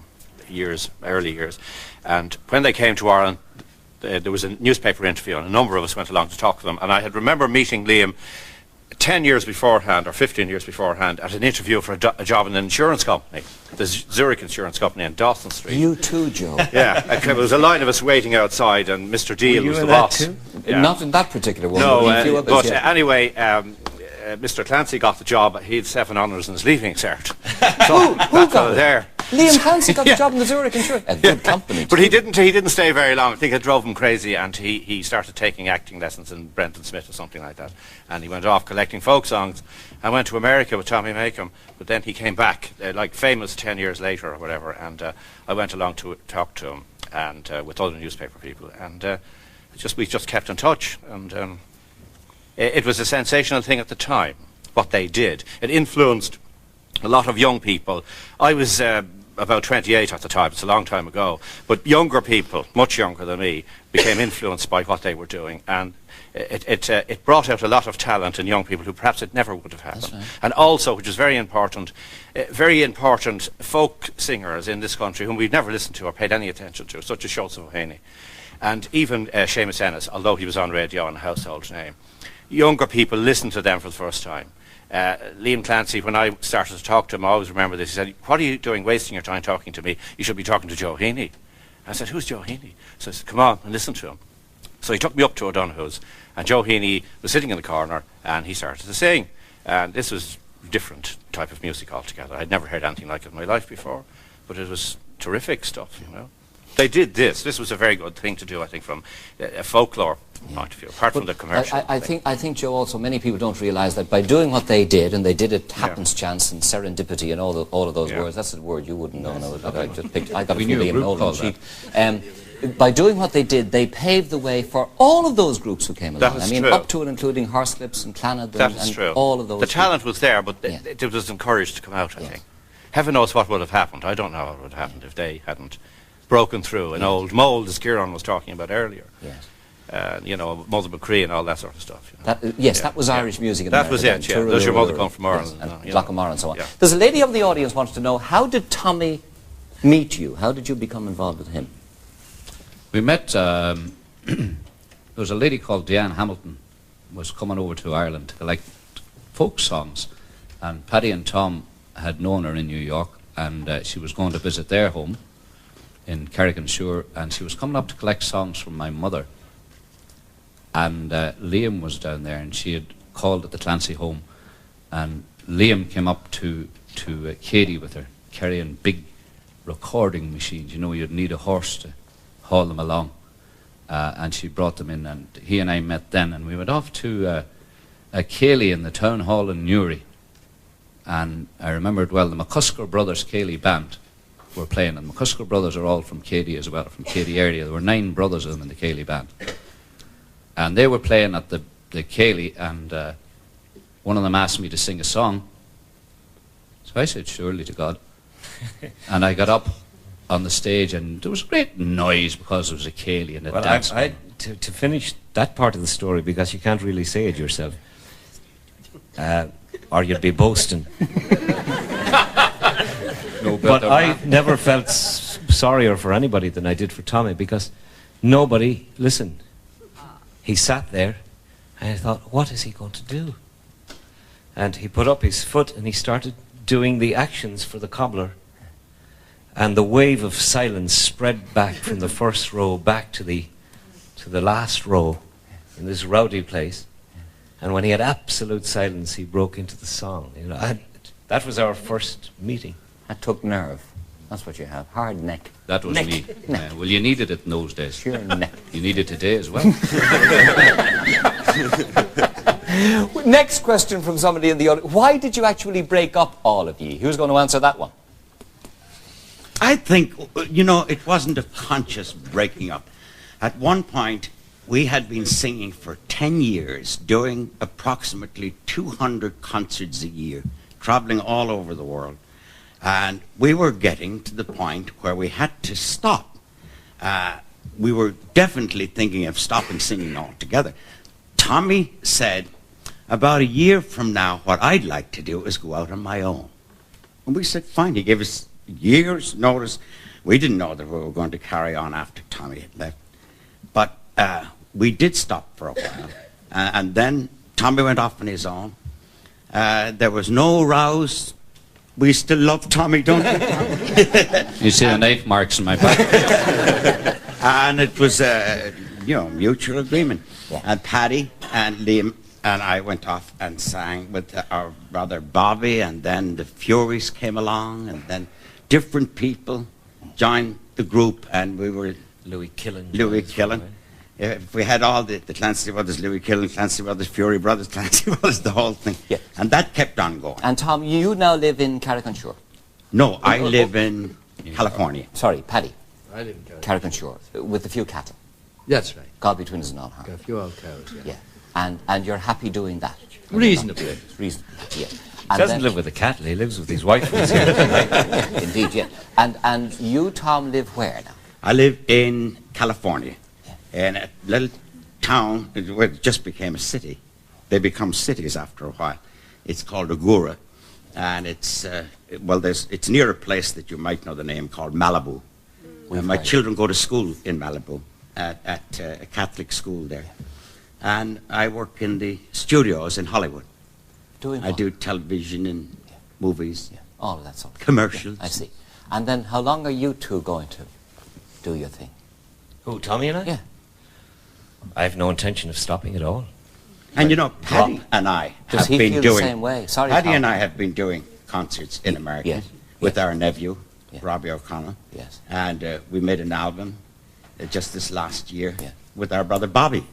early years, and when they came to Ireland, there was a newspaper interview, and a number of us went along to talk to them, and I remember meeting Liam 10 years beforehand, or 15 years beforehand, at an interview for a job in an insurance company, the Zurich Insurance Company in Dawson Street.
You too, Joe.
Yeah, there was a line of us waiting outside, and Mr. Deal was the boss.
Too?
Yeah.
Not in that particular one.
No, but anyway, Mr. Clancy got the job. He had 7 honours in his leaving cert. So
who got it?
There.
Liam Clancy got the job in the Zurich Insurance. A good company.
But he didn't stay very long. I think it drove him crazy, and he started taking acting lessons in Brenton Smith or something like that. And he went off collecting folk songs and went to America with Tommy Makem. But then he came back, like famous 10 years later or whatever. And I went along to talk to him and with other newspaper people, and we just kept in touch. And it was a sensational thing at the time, what they did. It influenced a lot of young people. I was about 28 at the time, it's a long time ago, but younger people, much younger than me, became influenced by what they were doing, and it brought out a lot of talent in young people who perhaps it never would have happened. Right. And also, which is very important folk singers in this country whom we've never listened to or paid any attention to, such as Schultz of O'Haney, and even Seamus Ennis, although he was on radio and a household name. Younger people listened to them for the first time. Liam Clancy, when I started to talk to him, I always remember this. He said, "What are you doing wasting your time talking to me? You should be talking to Joe Heaney." I said, "Who's Joe Heaney?" So I said, "Come on and listen to him." So he took me up to O'Donoghue's, and Joe Heaney was sitting in the corner, and he started to sing. And this was a different type of music altogether. I'd never heard anything like it in my life before, but it was terrific stuff, you know. They did this. This was a very good thing to do, I think, from a folklore point of view, apart from the commercial.
I think, Joe, also many people don't realise that by doing what they did, and they did it happenstance and serendipity and all of those words. That's a word you wouldn't know. No, I just picked. I got it from Liam Nolan cheap. By doing what they did, they paved the way for all of those groups who came along.
That is true.
Up to and including Horslips and Clannad and
true.
all of those.
The talent was there, but it was encouraged to come out, I think. Heaven knows what would have happened. I don't know what would have happened if they hadn't broken through an old mould, as Kieran was talking about earlier. Yes. You know, Mother McCree and all that sort of stuff. You know.
That was Irish music. In
that was it, yeah. Does your mother come from Ireland?
Yes, and Glockamara and so on. Yeah. There's a lady of the audience wants to know, how did Tommy meet you? How did you become involved with him?
We met, there was a lady called Diane Hamilton was coming over to Ireland to collect folk songs, and Paddy and Tom had known her in New York, and she was going to visit their home in Carrick-on-Suir, and she was coming up to collect songs from my mother. And Liam was down there, and she had called at the Clancy home, and Liam came up to Katie with her, carrying big recording machines. You know, you'd need a horse to haul them along. And she brought them in, and he and I met then, and we went off to a Cayley in the town hall in Newry. And I remember it well, the McCusker Brothers Cayley band were playing, and McCusker Brothers are all from Cady as well, from Cady area. There were 9 brothers of them in the Cayley band. And they were playing at the Cayley, and one of them asked me to sing a song. So I said, surely to God. And I got up on the stage, and there was great noise because it was a Cayley and a dance.
To finish that part of the story, because you can't really say it yourself, or you'd be boasting. But I never felt sorrier for anybody than I did for Tommy, because nobody listened. He sat there, and I thought, what is he going to do? And he put up his foot, and he started doing the actions for the cobbler. And the wave of silence spread back from the first row back to the last row in this rowdy place. And when he had absolute silence, he broke into the song. You know, and that was our first meeting.
That took nerve. That's what you have. Hard neck.
That was me. Well, you needed it in those days.
Sure, neck.
You need it today as well.
Next question from somebody in the audience. Why did you actually break up, all of ye? Who's going to answer that one?
I think, you know, it wasn't a conscious breaking up. At one point, we had been singing for 10 years, doing approximately 200 concerts a year, traveling all over the world. And we were getting to the point where we had to stop. we were definitely thinking of stopping singing altogether. Tommy said, about a year from now, what I'd like to do is go out on my own. And we said, fine. He gave us years' notice. We didn't know that we were going to carry on after Tommy had left. But we did stop for a while. And then Tommy went off on his own. There was no rows. We still love Tommy, don't we, Tommy?
You see the knife marks in my back.
And it was mutual agreement.
Yeah.
And Paddy and Liam and I went off and sang with our brother Bobby, and then the Furies came along, and then different people joined the group, and we were
Louis Killen.
If we had all the Clancy Brothers, Louis Killen, Clancy Brothers, Fury Brothers, Clancy Brothers, the whole thing.
Yeah.
And that kept on going.
And Tom, you now live in Carrick-on-Shore.
No, I live in California.
Sorry, Paddy.
I live in Carrick.
Carrick-on-Shore, with a few cattle.
That's right.
God between us and all harm.
Got a few old cows, yeah.
Yeah. And you're happy doing that?
Reasonably.
Reasonably, yeah.
He
And
doesn't
then-
live with the cattle, he lives with his wife.
Indeed, yeah. And you, Tom, live where now?
I live in California, in a little town where it just became a city. They become cities after a while. It's called Agoura, and it's it's near a place that you might know the name called Malibu. My children go to school in Malibu at a Catholic school there, and I work in the studios in Hollywood. I do television and movies,
all of that sort of
commercials.
I see. And then how long are you two going to do your thing?
Who, Tommy and I?
Yeah.
I have no intention of stopping at all.
And you know, Paddy and I
Does
have
he
been
feel
doing.
the same way? Sorry,
Paddy
Tom.
and I have been doing concerts in America
Yes.
with our nephew, Robbie O'Connell.
Yes.
And we made an album just this last year with our brother Bobby.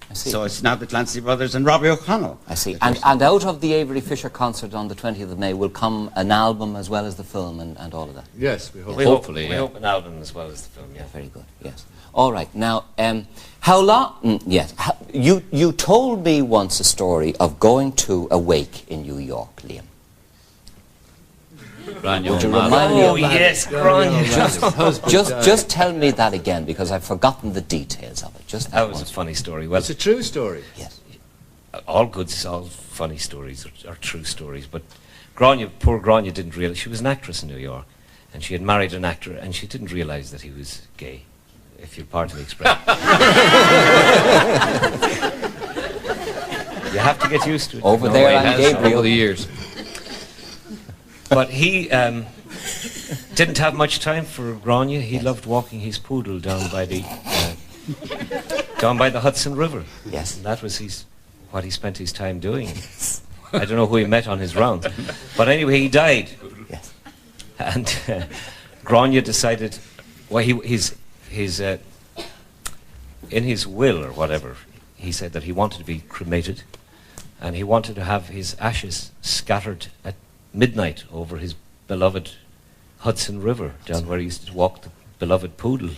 I see.
So it's now the Clancy Brothers and Robbie O'Connell.
I see. And out of the Avery Fisher concert on the 20th of May will come an album as well as the film and all of that?
Yes, we hope.
We
Hopefully,
hope an album as well as the film, yeah.
Very good, yes. All right, now, how long... yes, you told me once a story of going to a wake in New York, Liam. Would you remind me of that?
Yes, Grania.
Just tell me that again, because I've forgotten the details of it. Just
That was a funny story. Well,
It's a true story.
Yes.
all funny stories are true stories, but poor Grania didn't realize. She was an actress in New York, and she had married an actor, and she didn't realize that he was gay, if you'll pardon the expression. You have to get used to it.
Over there on
Has
Gabriel.
over the years.
But he didn't have much time for Grania. He loved walking his poodle down by the Hudson River.
Yes.
And that was what he spent his time doing. I don't know who he met on his rounds. But anyway, he died.
Yes.
And Grania decided, well, in his will or whatever, he said that he wanted to be cremated, and he wanted to have his ashes scattered at midnight over his beloved Hudson River, down where he used to walk the beloved poodle.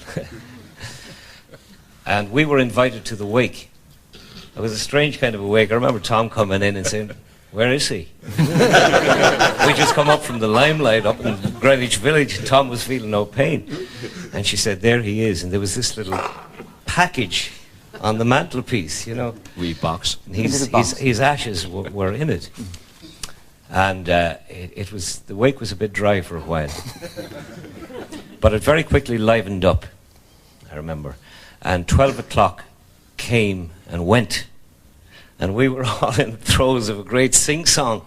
And we were invited to the wake. It was a strange kind of a wake. I remember Tom coming in and saying, "Where is he?" We just come up from the limelight up in Greenwich Village, and Tom was feeling no pain. And she said, "There he is." And there was this little package on the mantelpiece, you know.
Wee box.
And his ashes were in it. And the wake was a bit dry for a while. But it very quickly livened up, I remember. And 12 o'clock came and went. And we were all in the throes of a great sing-song.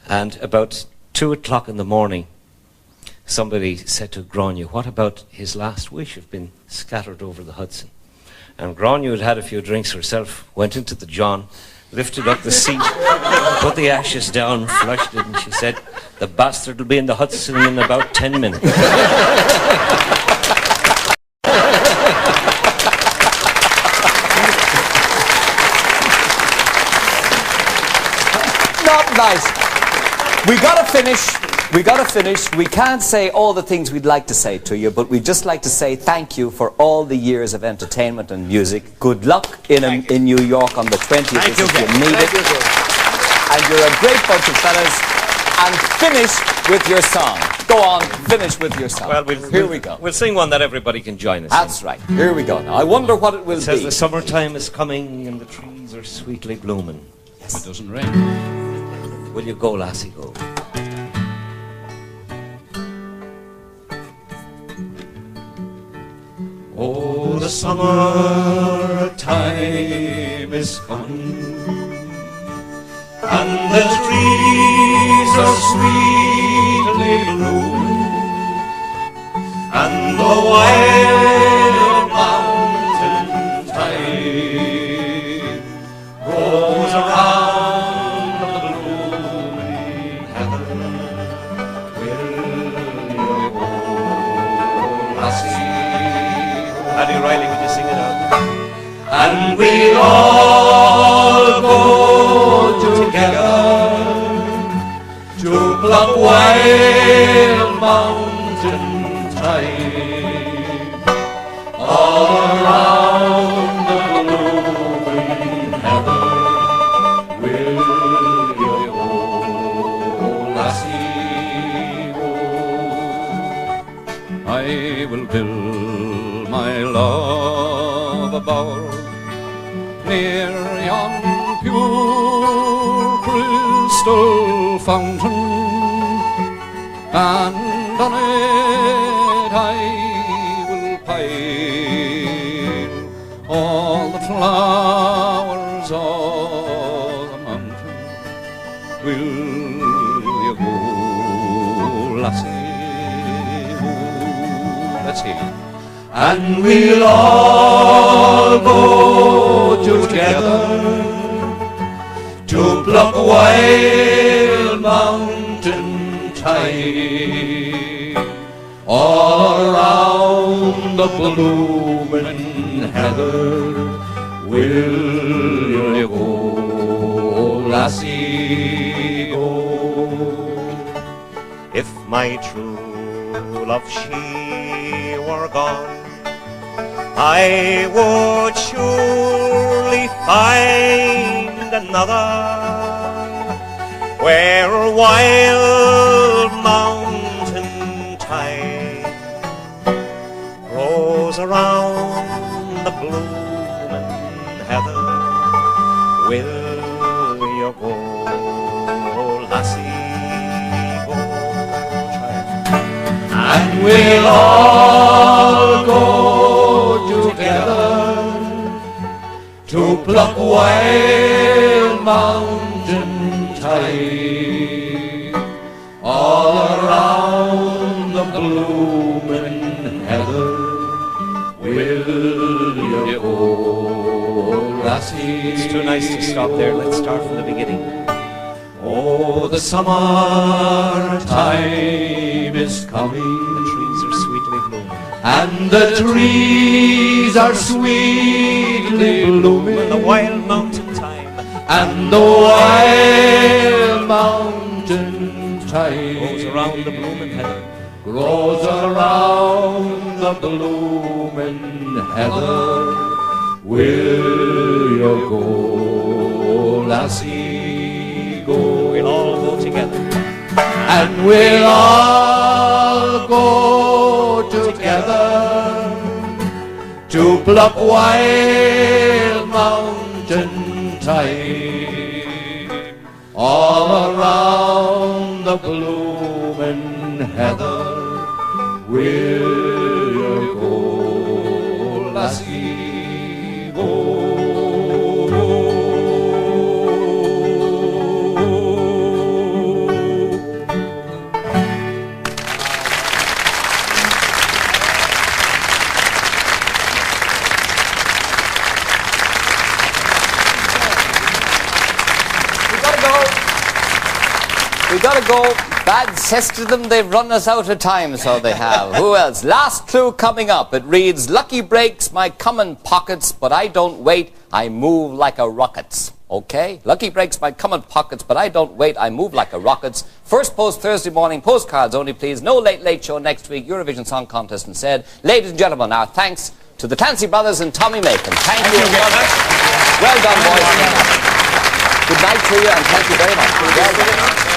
And about 2 o'clock in the morning, somebody said to Grania, "What about his last wish of being scattered over the Hudson?" And Grania had had a few drinks herself, went into the John, lifted up the seat, put the ashes down, flushed it, and she said, "The bastard will be in the Hudson in about 10 minutes."
Not nice. We gotta finish. We can't say all the things we'd like to say to you, but we'd just like to say thank you for all the years of entertainment and music. Good luck in New York on the 20th if you need it. And you're a great bunch of fellas. And finish with your song. Go on, finish with your song.
Well,
Here we go.
We'll sing one that everybody can join us
That's
in.
right. Here we go now. I wonder what it will
It says
be.
the summertime is coming and the trees are sweetly blooming.
If it doesn't rain.
Will you go, lassie, go?
Oh, the summertime is coming, and the trees are sweetly blooming, and the wild mountain thyme rolls around the blooming heather. Will you go, lassie?
Paddy Riley, would you sing it out?
And we all go together to pluck wild mountain thyme all around the blooming heather. Will you go, lassie, go? I will build my love a bower near yon pure crystal fountain, and on it I will pile all the flowers of the mountain. Will you go, lassie? Let's hear it. And we'll all go together to pluck wild mountain thyme all around the blooming heather. Will you go, lassie, go?
If my true love she were gone, I would surely find another where wild mountain thyme grows around the blooming heather. Will you go, lassie, go?
And we'll all go together to pluck wild mountain thyme all around the blooming heather. Will you go, lassie?
It's too nice to stop there. Let's start from the beginning.
Oh, the summertime is coming,
The trees are sweetly blooming,
and the trees are sweetly blooming,
the wild mountain thyme
and the wild mountain thyme
grows around the blooming heather.
grows around the blooming heather. Will you go, lassie, go?
We'll all go together.
And we'll all go together to pluck wild mountain thyme all around the blooming heather. Will you go, lassie, go?
We gotta go. Bad cess to them, they've run us out of time, so they have. Who else? Last clue coming up. It reads, lucky breaks my common pockets, but I don't wait, I move like a rockets. Okay? Lucky breaks my common pockets, but I don't wait, I move like a rockets. First post Thursday morning, postcards only please. No late, late show next week, Eurovision Song Contest instead. Ladies and gentlemen, our thanks to the Clancy Brothers and Tommy Makem. Thank you very much. Well done, boys. Good night to you, and thank you very much. Well done.